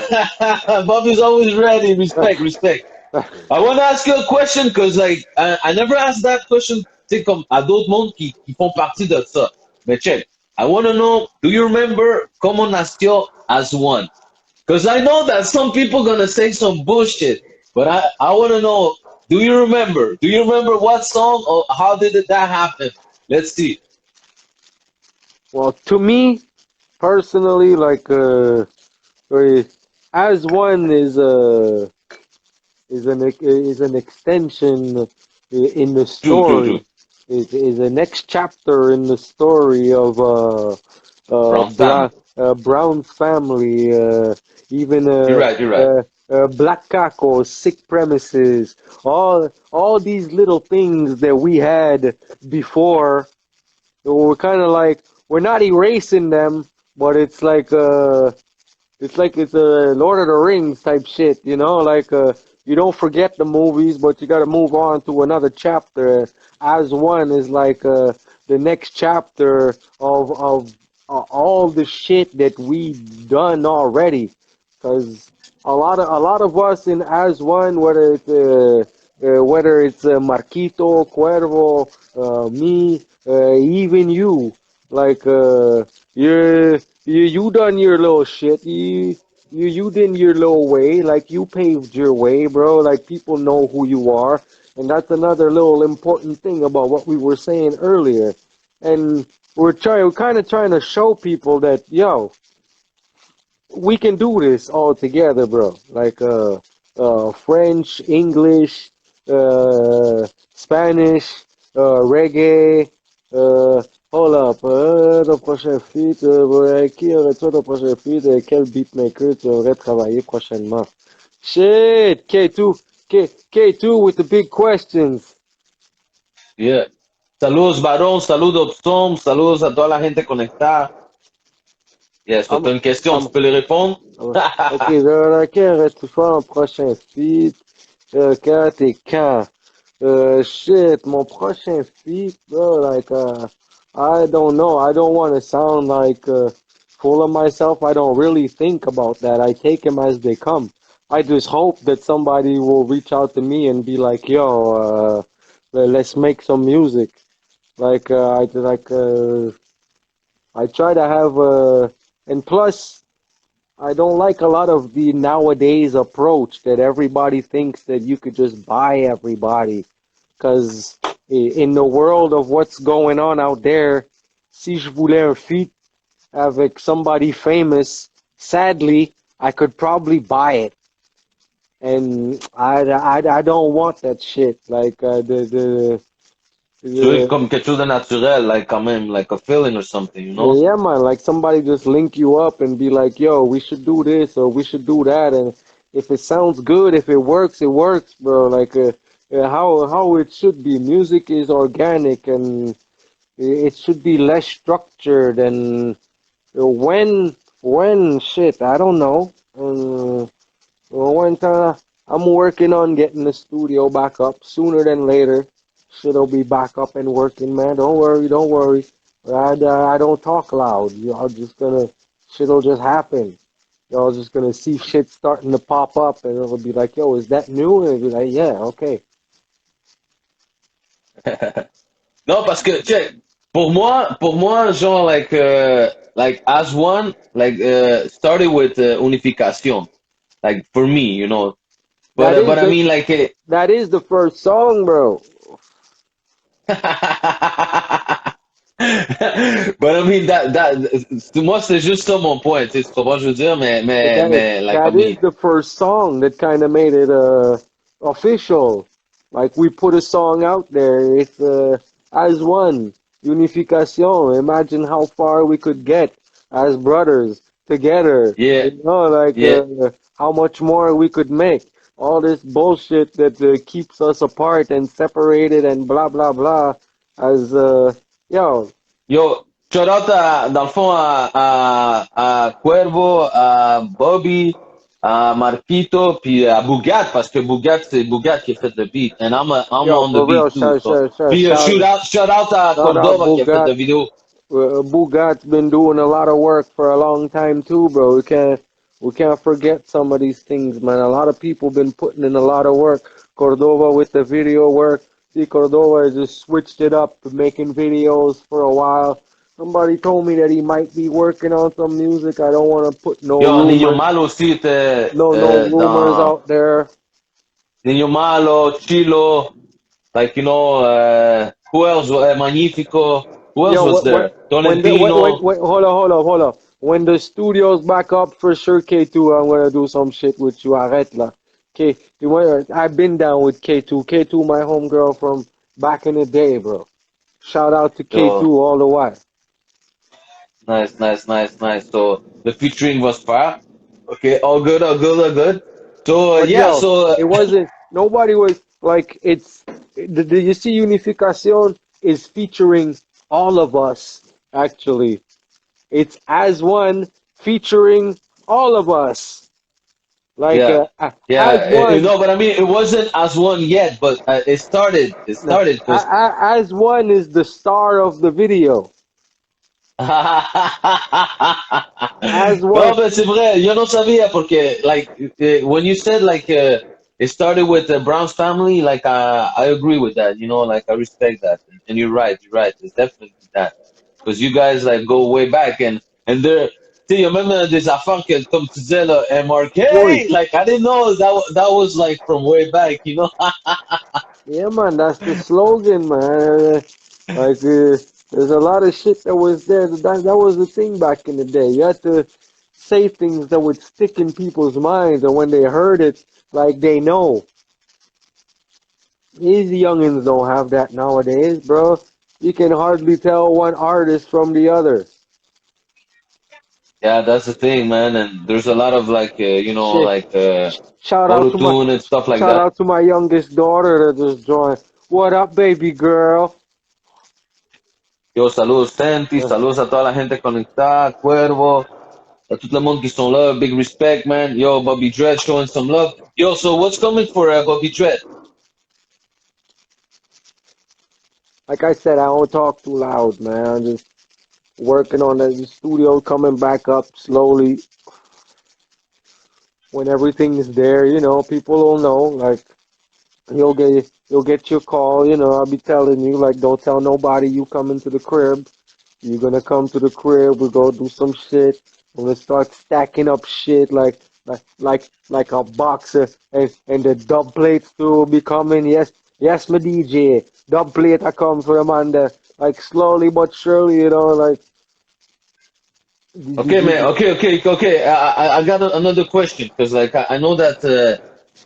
Speaker 1: Bobby's always ready. Respect, respect. I want to ask you a question because, like, I never asked that question, tu sais, comme à d'autres mondes qui font partie de ça. Mais check, I want to know, do you remember comment nació as one? Because I know that some people gonna say some bullshit, but I want to know, do you remember? Do you remember what song or how did that happen? Let's see.
Speaker 2: Well, to me personally, like Or as one is an extension in the
Speaker 1: True, true, true.
Speaker 2: story. Is the next chapter in the story of
Speaker 1: Brown family.
Speaker 2: Brown's family, even
Speaker 1: You're right, you're right.
Speaker 2: Black Caco, sick premises, all these little things that we had before. We're kind of like we're not erasing them, but it's a Lord of the Rings type shit, you know. Like you don't forget the movies, but you got to move on to another chapter. As one is like the next chapter of all the shit that we've done already. Because a lot of us in as one, whether it's Marquito, Cuervo, me, even you, like you done your little shit. You did your little way. Like you paved your way, bro. Like people know who you are, and that's another little important thing about what we were saying earlier. And we're kind of trying to show people that yo, we can do this all together, bro. Like French, English, Spanish, reggae. Hold up, le prochain feat, qui aurait-tu le prochain feat? Quel beatmaker tu aurais travaillé prochainement? Shit, K2 with the big questions.
Speaker 1: Yeah. Saludos, varón. Saludos, Tom. Saludos a toda la gente conectada. Yes, so
Speaker 2: I'm,
Speaker 1: t'as une question, tu
Speaker 2: I'm,
Speaker 1: peux les répondre?
Speaker 2: ok, lequel aurais-tu fait en prochain feat? Quand et quand? Shit, mon prochain feat, bro, like, I don't know. I don't want to sound like full of myself. I don't really think about that. I take them as they come. I just hope that somebody will reach out to me and be like, "Yo, let's make some music." Like, I try to have, and plus, I don't like a lot of the nowadays approach that everybody thinks that you could just buy everybody. Because in the world of what's going on out there, si je voulais un feat avec somebody famous, sadly, I could probably buy it. And I don't want that shit. Like
Speaker 1: Tu veux
Speaker 2: the
Speaker 1: comme quelque chose de naturel, like quand même, like a feeling or something, you know?
Speaker 2: yeah, man. Like somebody just link you up and be like, "Yo, we should do this or we should do that." And if it sounds good, if it works, bro. Like how it should be. Music is organic and it should be less structured. And when shit, I don't know. Well, one time I'm working on getting the studio back up sooner than later. Shit'll be back up and working, man. Don't worry, don't worry. I don't talk loud. Y'all just gonna shit'll just happen. Y'all just gonna see shit starting to pop up, and it'll be like, "Yo, is that new?" And it'll be like, "Yeah, okay."
Speaker 1: Non, parce que, check, pour moi, genre, like as one, started with unification. Like for me, you know.
Speaker 2: That
Speaker 1: But
Speaker 2: is
Speaker 1: I
Speaker 2: the
Speaker 1: mean, like,
Speaker 2: that is the first song, bro.
Speaker 1: but I mean moi c'est juste ça mon point, tu sais, tu comprends ce que je veux dire, mais like I
Speaker 2: That is
Speaker 1: mean,
Speaker 2: the first song that kind of made it official. Like we put a song out there. It's as one unification. Imagine how far we could get as brothers together.
Speaker 1: yeah,
Speaker 2: You know, like
Speaker 1: yeah.
Speaker 2: how much more we could make. All this bullshit that keeps us apart and separated and blah blah blah. As yo,
Speaker 1: Yo, shout out dans le fond à Cuervo, à Bobby, à Marquito, puis à Bougat, parce que Bougat, c'est Bougat qui a fait le beat, and I'm
Speaker 2: yo,
Speaker 1: on the
Speaker 2: for real,
Speaker 1: beat too. So. Puis
Speaker 2: shout
Speaker 1: shout out à
Speaker 2: shout out
Speaker 1: Cordova qui a fait
Speaker 2: Bugat.
Speaker 1: la vidéo.
Speaker 2: Bugat's been doing a lot of work for a long time too, bro. We can't forget some of these things, man. A lot of people been putting in a lot of work. Cordova with the video work. See, Cordova just switched it up, making videos for a while. Somebody told me that he might be working on some music. I don't want to put no
Speaker 1: Yo, Niño
Speaker 2: rumors,
Speaker 1: Malo aussi était
Speaker 2: no rumors
Speaker 1: dans
Speaker 2: out there.
Speaker 1: Niño Malo, Chilo, like, you know, who else? Magnifico. Who else
Speaker 2: Yo,
Speaker 1: was there? Tolentino.
Speaker 2: hold up. When the studio's back up for sure, K2, I'm gonna do some shit with you. Arrête là. I've been down with K2. K2, my homegirl from back in the day, bro. Shout out to
Speaker 1: Yo,
Speaker 2: K2 all the while.
Speaker 1: nice. So the featuring was fire. Okay, all good, all good, all good. So
Speaker 2: But
Speaker 1: yeah,
Speaker 2: yo,
Speaker 1: so
Speaker 2: it wasn't. Nobody was like it's. You see, Unificación is featuring all of us. Actually, it's as one featuring all of us. Like
Speaker 1: yeah,
Speaker 2: as one,
Speaker 1: no, but I mean it wasn't as one yet, but it started. It
Speaker 2: no,
Speaker 1: started because
Speaker 2: as one is the star of the video. As one,
Speaker 1: No, but c'est vrai. Yo no sabía porque, like, when you said, like, it started with the Brown's family, like, I agree with that. You know, like, I respect that. And you're right. You're right. It's definitely that. Because you guys, like, go way back. And there, tu sais, même des affaires que, comme tu disais, là,
Speaker 2: boy.
Speaker 1: MRK, like, I didn't know that was, like, from way back, you know?
Speaker 2: Yeah, man, that's the slogan, man. Like, there's a lot of shit that was there. That was the thing back in the day. You had to say things that would stick in people's minds, and when they heard it, like they know. These youngins don't have that nowadays, bro. You can hardly tell one artist from the other.
Speaker 1: Yeah, that's the thing, man. And there's a lot of, like,
Speaker 2: Shit. Shout out to my
Speaker 1: auto-tune and stuff like
Speaker 2: shout
Speaker 1: that.
Speaker 2: out to my youngest daughter that just joined. What up, baby girl?
Speaker 1: Yo, saludos Tenti,
Speaker 2: Uh,
Speaker 1: saludos a toda la gente conectada, Cuervo, a tout le monde qui sont là, big respect, man. Yo, Bobby Dread showing some love. Yo, so what's coming for Bobby Dread?
Speaker 2: like I said, I don't talk too loud, man. I'm just working on the studio coming back up slowly. When everything is there, people will know. Like you'll get your call. I'll be telling you, like, don't tell nobody you coming to the crib. You're gonna come to the crib. We go do some shit. We're gonna start stacking up shit like a boxer, and the dub plates too will be coming. Yes, my DJ. Dub plate I come for Amanda. Like slowly but surely, like.
Speaker 1: Okay, man. Okay. I got another question because, like, I know that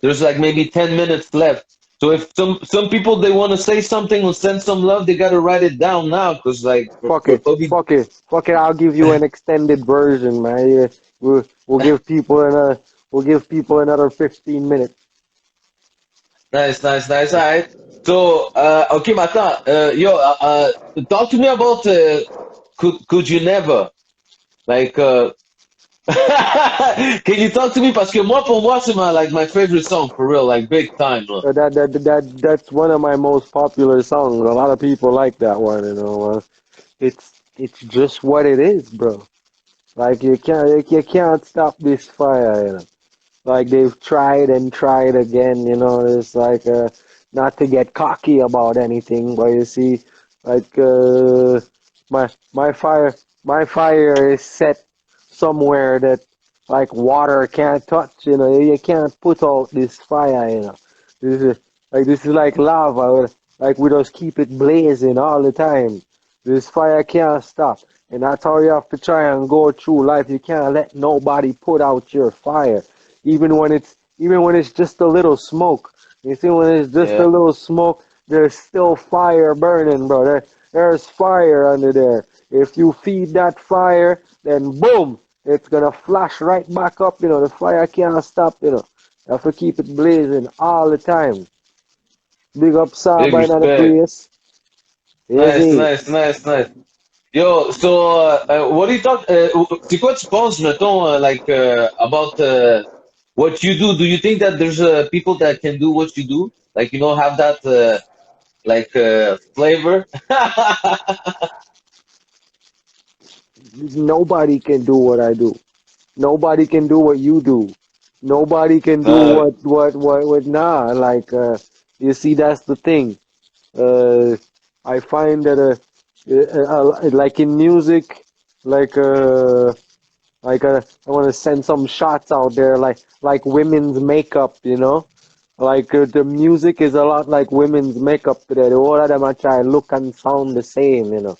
Speaker 1: there's like maybe 10 minutes left. So if some people they want to say something or send some love, they gotta write it down now because, like,
Speaker 2: Fuck
Speaker 1: for
Speaker 2: it,
Speaker 1: Bobby.
Speaker 2: fuck it, fuck it. I'll give you an extended version, man. Yeah, we'll give people another 15 minutes.
Speaker 1: Nice. All right. So, okay, Mata, talk to me about could you never like Can you talk to me? Parce que moi, pour moi, c'est my favorite song for real, like big time, là.
Speaker 2: That's one of my most popular songs. A lot of people like that one, you know. It's just what it is, bro. Like you can't stop this fire, you know. Like they've tried and tried again, you know. It's like not to get cocky about anything, but you see, like my fire is set somewhere that like water can't touch. You know, you can't put out this fire. You know, this is like lava. Like we just keep it blazing all the time. This fire can't stop, and that's how you have to try and go through life. You can't let nobody put out your fire even when it's just a little smoke. You see, when it's just a
Speaker 1: Yeah,
Speaker 2: little smoke, there's still fire burning, bro. There's fire under there. If you feed that fire, then boom, it's gonna flash right back up. You know, the fire can't stop. You know, you have to keep it blazing all the time. Big up
Speaker 1: big
Speaker 2: Saba in the
Speaker 1: respect.
Speaker 2: place.
Speaker 1: Nice,
Speaker 2: Easy.
Speaker 1: nice, nice, nice. Yo, so, what do you talk, c'est quoi tu penses, mettons, about, what you do? Do you think that there's, people that can do what you do? Like, have that, flavor?
Speaker 2: Nobody can do what I do. Nobody can do what you do. Nobody can do
Speaker 1: Uh,
Speaker 2: what nah, like you see that's the thing. Uh I find that like in music, like I want to send some shots out there like women's makeup, you know? Like the music is a lot like women's makeup today. All of them are trying to look and sound the same, you know.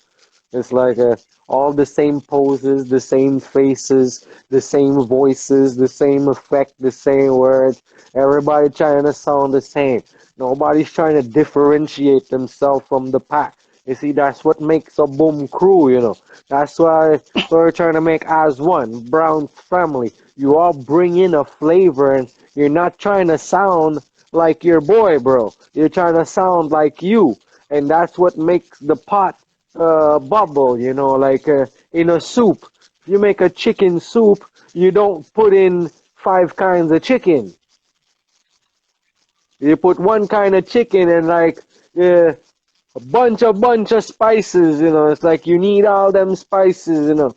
Speaker 2: It's like all the same poses, the same faces, the same voices, the same effect, the same words. Everybody trying to sound the same. Nobody's trying to differentiate themselves from the pack. You see, that's what makes a boom crew, you know. That's why we're trying to make as one, Brown's family. You all bring in a flavor and you're not trying to sound like your boy, bro. You're trying to sound like you. And that's what makes the pot bubble, you know, like in a soup. If you make a chicken soup, you don't put in five kinds of chicken. You put one kind of chicken and like a bunch of spices, you know. It's like you need all them spices, you know.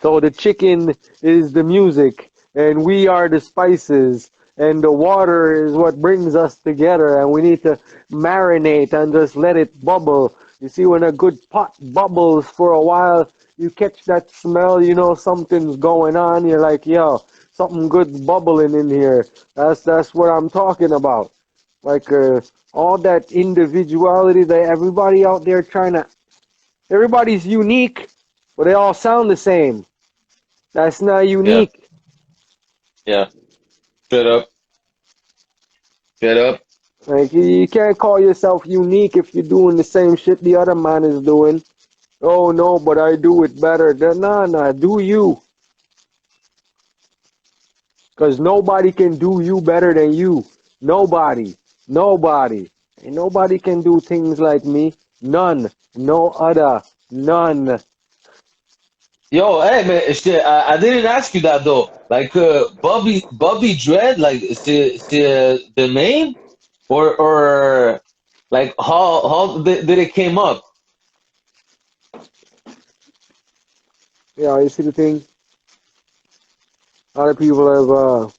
Speaker 2: So the chicken is the music, and we are the spices, and the water is what brings us together, and we need to marinate and just let it bubble. You see, when a good pot bubbles for a while, you catch that smell, you know something's going on. You're like, yo, something good's bubbling in here. That's what I'm talking about. Like all that individuality that everybody out there trying to, everybody's unique, but they all sound the same. That's not
Speaker 1: yeah,
Speaker 2: unique.
Speaker 1: yeah. Straight up, straight up.
Speaker 2: Like you can't call yourself unique if you're doing the same shit the other man is doing. Oh no, but I do it better. Nah, nah, do you? Cause nobody can do you better than you. Nobody, nobody, and nobody can do things like me. None, no other, none.
Speaker 1: Yo, hey man, shit, I didn't ask you that though. Like, Bobby Dread, like, c'est the name, or like how did it came up?
Speaker 2: Yeah, you see the thing. A lot of people have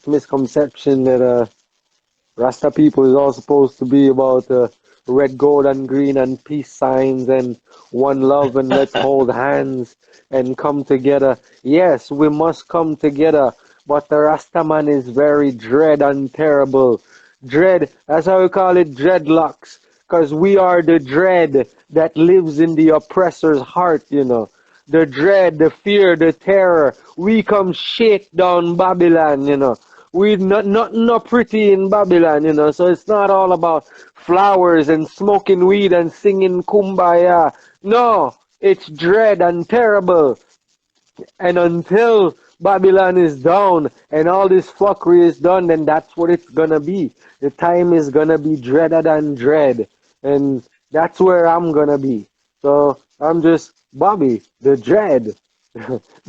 Speaker 2: misconception that Rasta people is all supposed to be about red, gold, and green and peace signs and one love and let's hold hands and come together. Yes, we must come together, but the Rastaman is very dread and terrible. Dread, that's how we call it dreadlocks, because we are the dread that lives in the oppressor's heart, you know. The dread, the fear, the terror. We come shake down Babylon, you know. We not pretty in Babylon, you know. So it's not all about flowers and smoking weed and singing kumbaya. No, it's dread and terrible. And until Babylon is down and all this fuckery is done, then that's what it's gonna be. The time is gonna be dreaded and dread. And that's where I'm gonna be. So I'm just Bobby, the dread.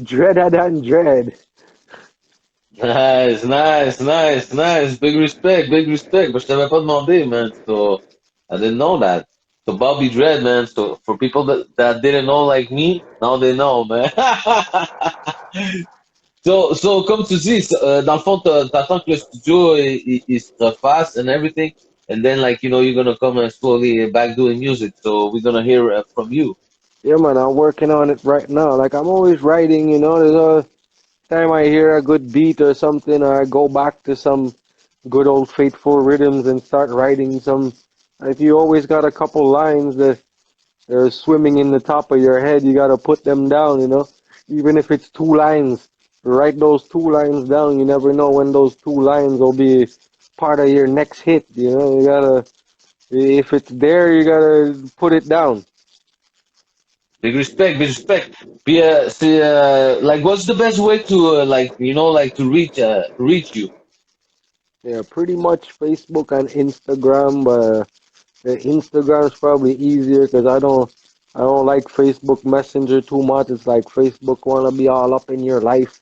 Speaker 2: Dreader than dread.
Speaker 1: Nice, nice, nice, nice. Big respect, big respect. But je t'avais pas demandé, man. So I didn't know that. So Bobby Dread, man. So for people that didn't know like me, now they know, man. So comme tu dis, dans le fond, t'attends que le studio il se refasse and everything, and then like you're gonna come and slowly back doing music. So we're gonna hear from you.
Speaker 2: Yeah, man, I'm working on it right now. Like I'm always writing, there's a time I hear a good beat or something, or I go back to some good old faithful rhythms and start writing some. If you always got a couple lines that are swimming in the top of your head, you gotta put them down. Even if it's two lines, write those two lines down. You never know when those two lines will be part of your next hit. You gotta, if it's there, you gotta put it down.
Speaker 1: Big respect, big respect. Puis, c'est like, what's the best way to like, like to reach you?
Speaker 2: Yeah, pretty much Facebook and Instagram, but Instagram's probably easier because I don't like Facebook Messenger too much. It's like Facebook wanna be all up in your life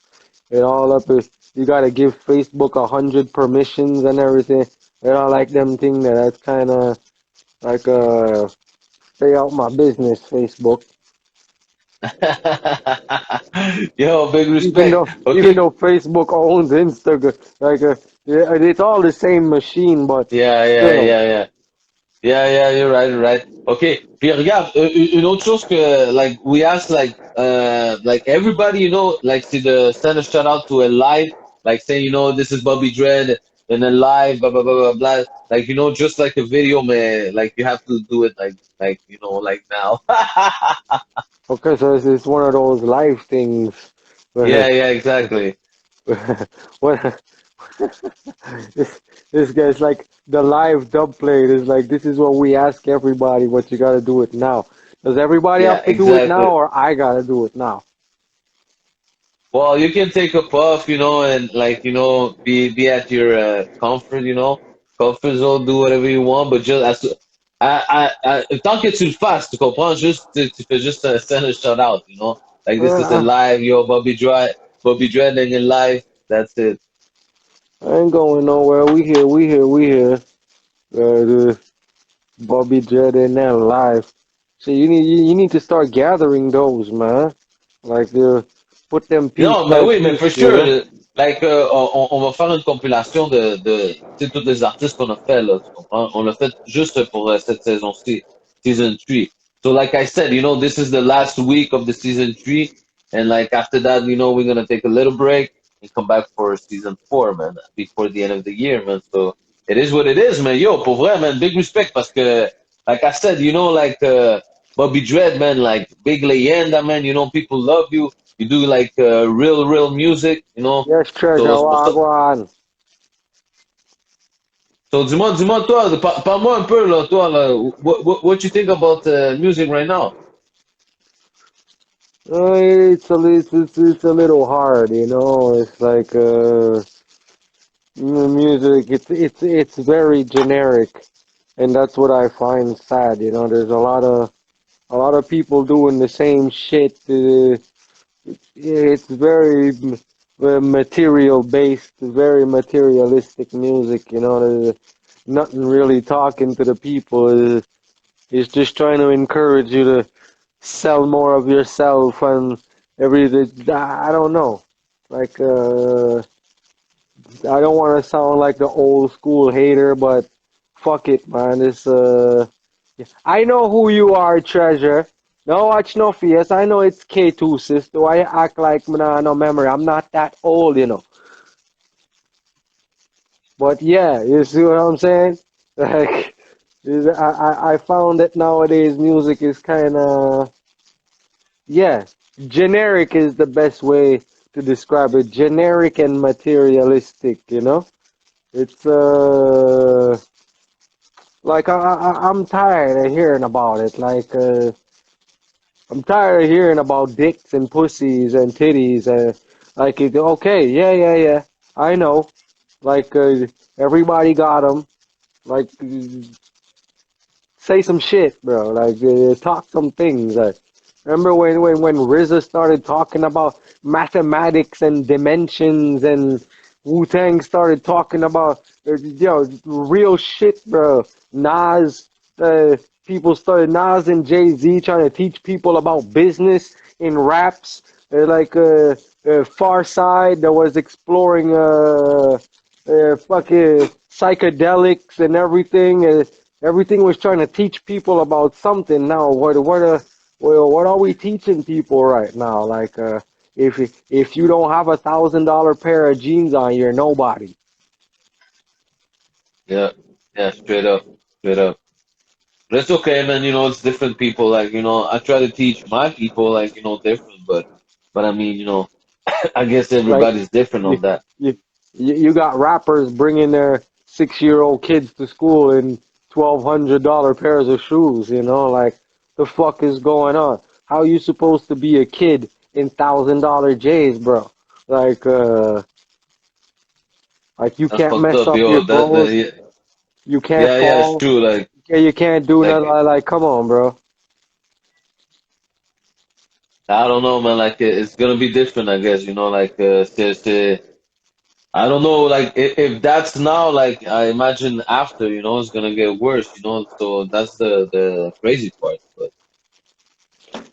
Speaker 2: and all up. You gotta give Facebook 100 permissions and everything. I don't like them thing that's kind of like stay out my business, Facebook.
Speaker 1: Yo, big
Speaker 2: Even
Speaker 1: respect.
Speaker 2: though even
Speaker 1: Okay.
Speaker 2: though Facebook owns Instagram, like yeah, it's all the same machine, but
Speaker 1: Yeah, yeah,
Speaker 2: still.
Speaker 1: yeah, yeah. Yeah, yeah, you're right, you're right. Okay. Puis regarde, une autre chose que like we ask like everybody, like to send a shout out to a live, like saying, this is Bobby Dread in a live, blah blah blah blah blah. Like, just like a video, man. Like you have to do it like like now.
Speaker 2: Okay, so it's one of those life things.
Speaker 1: Yeah, yeah, exactly.
Speaker 2: What this guy's like the live dub plate is like this is what we ask everybody what you gotta do it now. Does everybody
Speaker 1: Yeah,
Speaker 2: have to do it now
Speaker 1: exactly.
Speaker 2: or I gotta do it now?
Speaker 1: Well, you can take a puff, and like, be at your comfort, comfort zone, do whatever you want, but just tant que tu le fasses, tu comprends? Juste, tu fais juste send a shout out, Like this is a
Speaker 2: Uh,
Speaker 1: live, yo, Bobby Dreading in live. That's it.
Speaker 2: I ain't going nowhere. We here. The Bobby Jed and that live. So you need to start gathering those, man. Like put them piece
Speaker 1: Non, mais
Speaker 2: by
Speaker 1: oui, mais for
Speaker 2: piece.
Speaker 1: sure, like, on va faire une compilation de tu sais, tous les artistes qu'on a fait, là, tu comprends? On l'a fait juste pour cette saison-ci, season 3. So, like I said, this is the last week of the season 3, and like after that, we're gonna take a little break and come back for season 4, man, before the end of the year, man. So, it is what it is, man. Yo, pour vrai, man, big respect, parce que, like I said, like, Bobby Dread, man, like, big leyenda, man, people love you. You do like real music,
Speaker 2: Yes,
Speaker 1: So
Speaker 2: treasure
Speaker 1: c'est pour ça.
Speaker 2: wagwan.
Speaker 1: So dis-moi toi, parle-moi un peu là, toi là, what you think about music right now?
Speaker 2: It's a little hard, It's like music. It's very generic, and that's what I find sad. There's a lot of people doing the same shit. It's very material based, very materialistic music. There's nothing really talking to the people. It's just trying to encourage you to sell more of yourself and everything. I don't know. Like, I don't want to sound like the old school hater, but fuck it, man. I know who you are, treasure. No watch no face. I know it's K2, sister. Why you act like me nah no memory? I'm not that old. But yeah, you see what I'm saying? Like, I found that nowadays music is kind of, yeah, generic is the best way to describe it. Generic and materialistic. It's like I'm tired of hearing about it. Like I'm tired of hearing about dicks and pussies and titties. Like okay, yeah, yeah, yeah. I know. Like everybody got them. Like say some shit, bro. Like talk some things. Remember when RZA started talking about mathematics and dimensions and Wu Tang started talking about real shit, bro. Nas, people started Nas and Jay Z trying to teach people about business in raps. Far Side that was exploring fucking psychedelics and everything. Everything was trying to teach people about something. Now, what are we teaching people right now? If you don't have $1,000 pair of jeans on, you're nobody.
Speaker 1: Yeah, yeah, straight up, straight up. But it's okay, man. It's different people. Like, I try to teach my people, like, different. But I mean, I guess
Speaker 2: Like
Speaker 1: everybody's different
Speaker 2: you,
Speaker 1: on that.
Speaker 2: you got rappers bringing their 6-year-old kids to school in $1,200 pairs of shoes. Like the fuck is going on? How you supposed to be a kid in $1,000 J's, bro? Like uh, like you
Speaker 1: That's
Speaker 2: can't
Speaker 1: fucked
Speaker 2: mess
Speaker 1: up,
Speaker 2: up
Speaker 1: yo.
Speaker 2: your clothes.
Speaker 1: Yeah,
Speaker 2: You can't
Speaker 1: yeah, it's
Speaker 2: fall.
Speaker 1: true.
Speaker 2: You can't do
Speaker 1: Like,
Speaker 2: nothing. Like, come on, bro.
Speaker 1: I don't know, man. Like, it's gonna be different, I guess. I don't know. Like, if that's now, like, I imagine after, it's gonna get worse. So that's the crazy part. But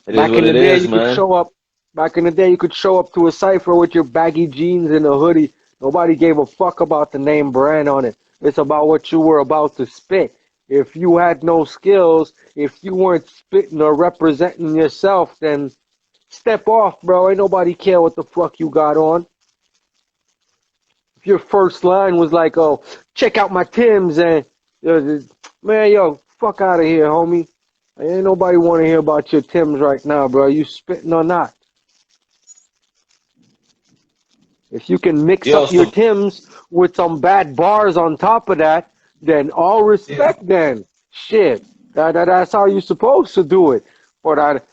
Speaker 1: it is
Speaker 2: Back
Speaker 1: what
Speaker 2: in the
Speaker 1: it
Speaker 2: day,
Speaker 1: is,
Speaker 2: you could
Speaker 1: man.
Speaker 2: show up. Back in the day, you could show up to a cipher with your baggy jeans and a hoodie. Nobody gave a fuck about the name brand on it. It's about what you were about to spit. If you had no skills, if you weren't spitting or representing yourself, then step off, bro. Ain't nobody care what the fuck you got on. If your first line was like, "Oh, check out my Tims," and man, yo, fuck out of here, homie. Ain't nobody want to hear about your Tims right now, bro. You spitting or not? If you can mix
Speaker 1: Yo,
Speaker 2: up your
Speaker 1: so
Speaker 2: Tims with some bad bars on top of that, then all
Speaker 1: yeah,
Speaker 2: respect. Then shit, that's how you supposed to do it. But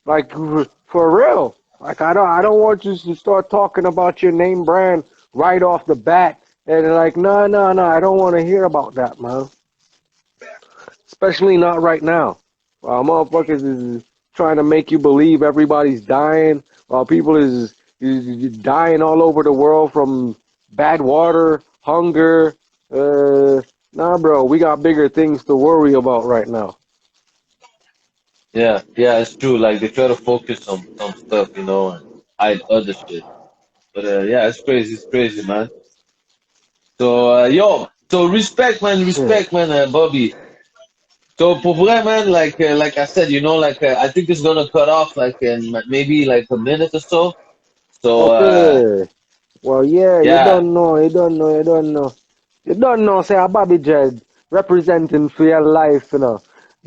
Speaker 2: like for real, like I don't want you to start talking about your name brand right off the bat. And like, no, no, no, I don't want to hear about that, man. Especially not right now. While motherfuckers is trying to make you believe everybody's dying, while people is dying all over the world from bad water, hunger. Nah, bro, we got bigger things to worry about right now.
Speaker 1: yeah, it's true. Like they try to focus on some stuff, and hide other shit. But yeah, it's crazy, man. So so
Speaker 2: Shit.
Speaker 1: respect, man, Bobby. So for vrai, man, like I said, I think it's gonna cut off like in maybe like a minute or so. So
Speaker 2: Okay. Well, yeah, you
Speaker 1: yeah,
Speaker 2: don't know, you don't know, you don't know. You don't know, say, a Bobby Jed representing for your life,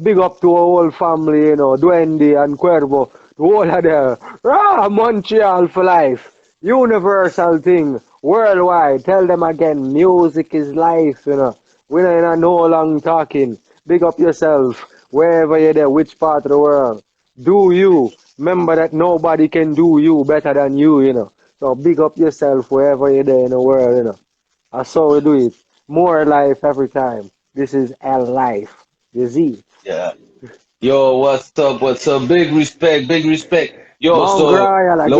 Speaker 2: Big up to our whole family, Duende and Cuervo, the whole of the Montreal for life. Universal thing, worldwide. Tell them again, music is life, We ain't no long talking. Big up yourself, wherever you're there, which part of the world. Do you. Remember that nobody can do you better than you. So big up yourself wherever you're there in the world. That's how we do it. More life every time. This is ElLife. You see?
Speaker 1: yeah. Yo, what's up? What's up? Big respect, big respect. Yo,
Speaker 2: Mount
Speaker 1: so
Speaker 2: Royal again.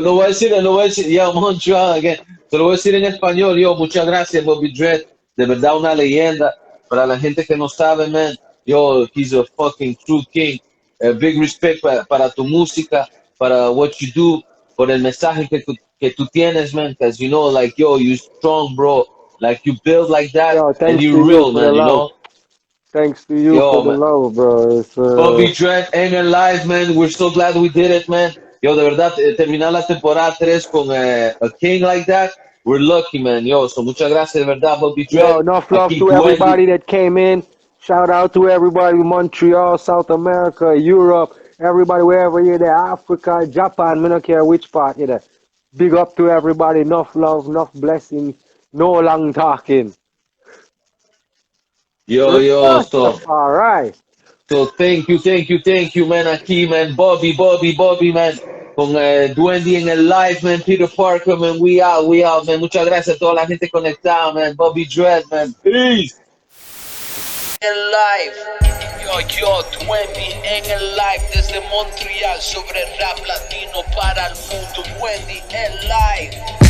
Speaker 1: lo voy a decir, yo, Montreal again. Se lo voy a decir en español, yo, muchas gracias, Bobby Dredd. De verdad, una leyenda. Para la gente que no sabe, man, yo, he's a fucking true king. Big respect para tu música, para what you do, por el mensaje que tú tienes, man, because like, yo, you strong, bro. Like, you build like that,
Speaker 2: Yo,
Speaker 1: and
Speaker 2: thanks to
Speaker 1: you
Speaker 2: you
Speaker 1: real,
Speaker 2: for the
Speaker 1: man,
Speaker 2: love. Thanks to you for
Speaker 1: Yo,
Speaker 2: the
Speaker 1: man.
Speaker 2: love, bro. It's
Speaker 1: Bobby Dredd, Amen Live, man. We're so glad we did it, man. Yo, de verdad, terminar la temporada 3 con a king like that, we're lucky, man. Yo, so muchas gracias, de verdad, Bobby Dredd.
Speaker 2: Yo, enough love
Speaker 1: Aquí
Speaker 2: to
Speaker 1: Duendy.
Speaker 2: everybody that came in. Shout out to everybody in Montreal, South America, Europe, everybody wherever you're there, Africa, Japan, I don't care which part you're there. Big up to everybody, enough love, enough blessings, no long talking.
Speaker 1: Yo,
Speaker 2: Rastafari.
Speaker 1: thank you, man. Aquí, man. Bobby, man. Con Duendy en el live, man. Peter Parker, man. We out, man. Muchas gracias a toda la gente conectada, man. Bobby Dredd, man. Peace.
Speaker 3: Life.
Speaker 1: Yo, 20 en el live desde Montreal sobre rap latino para el mundo. 20 en live.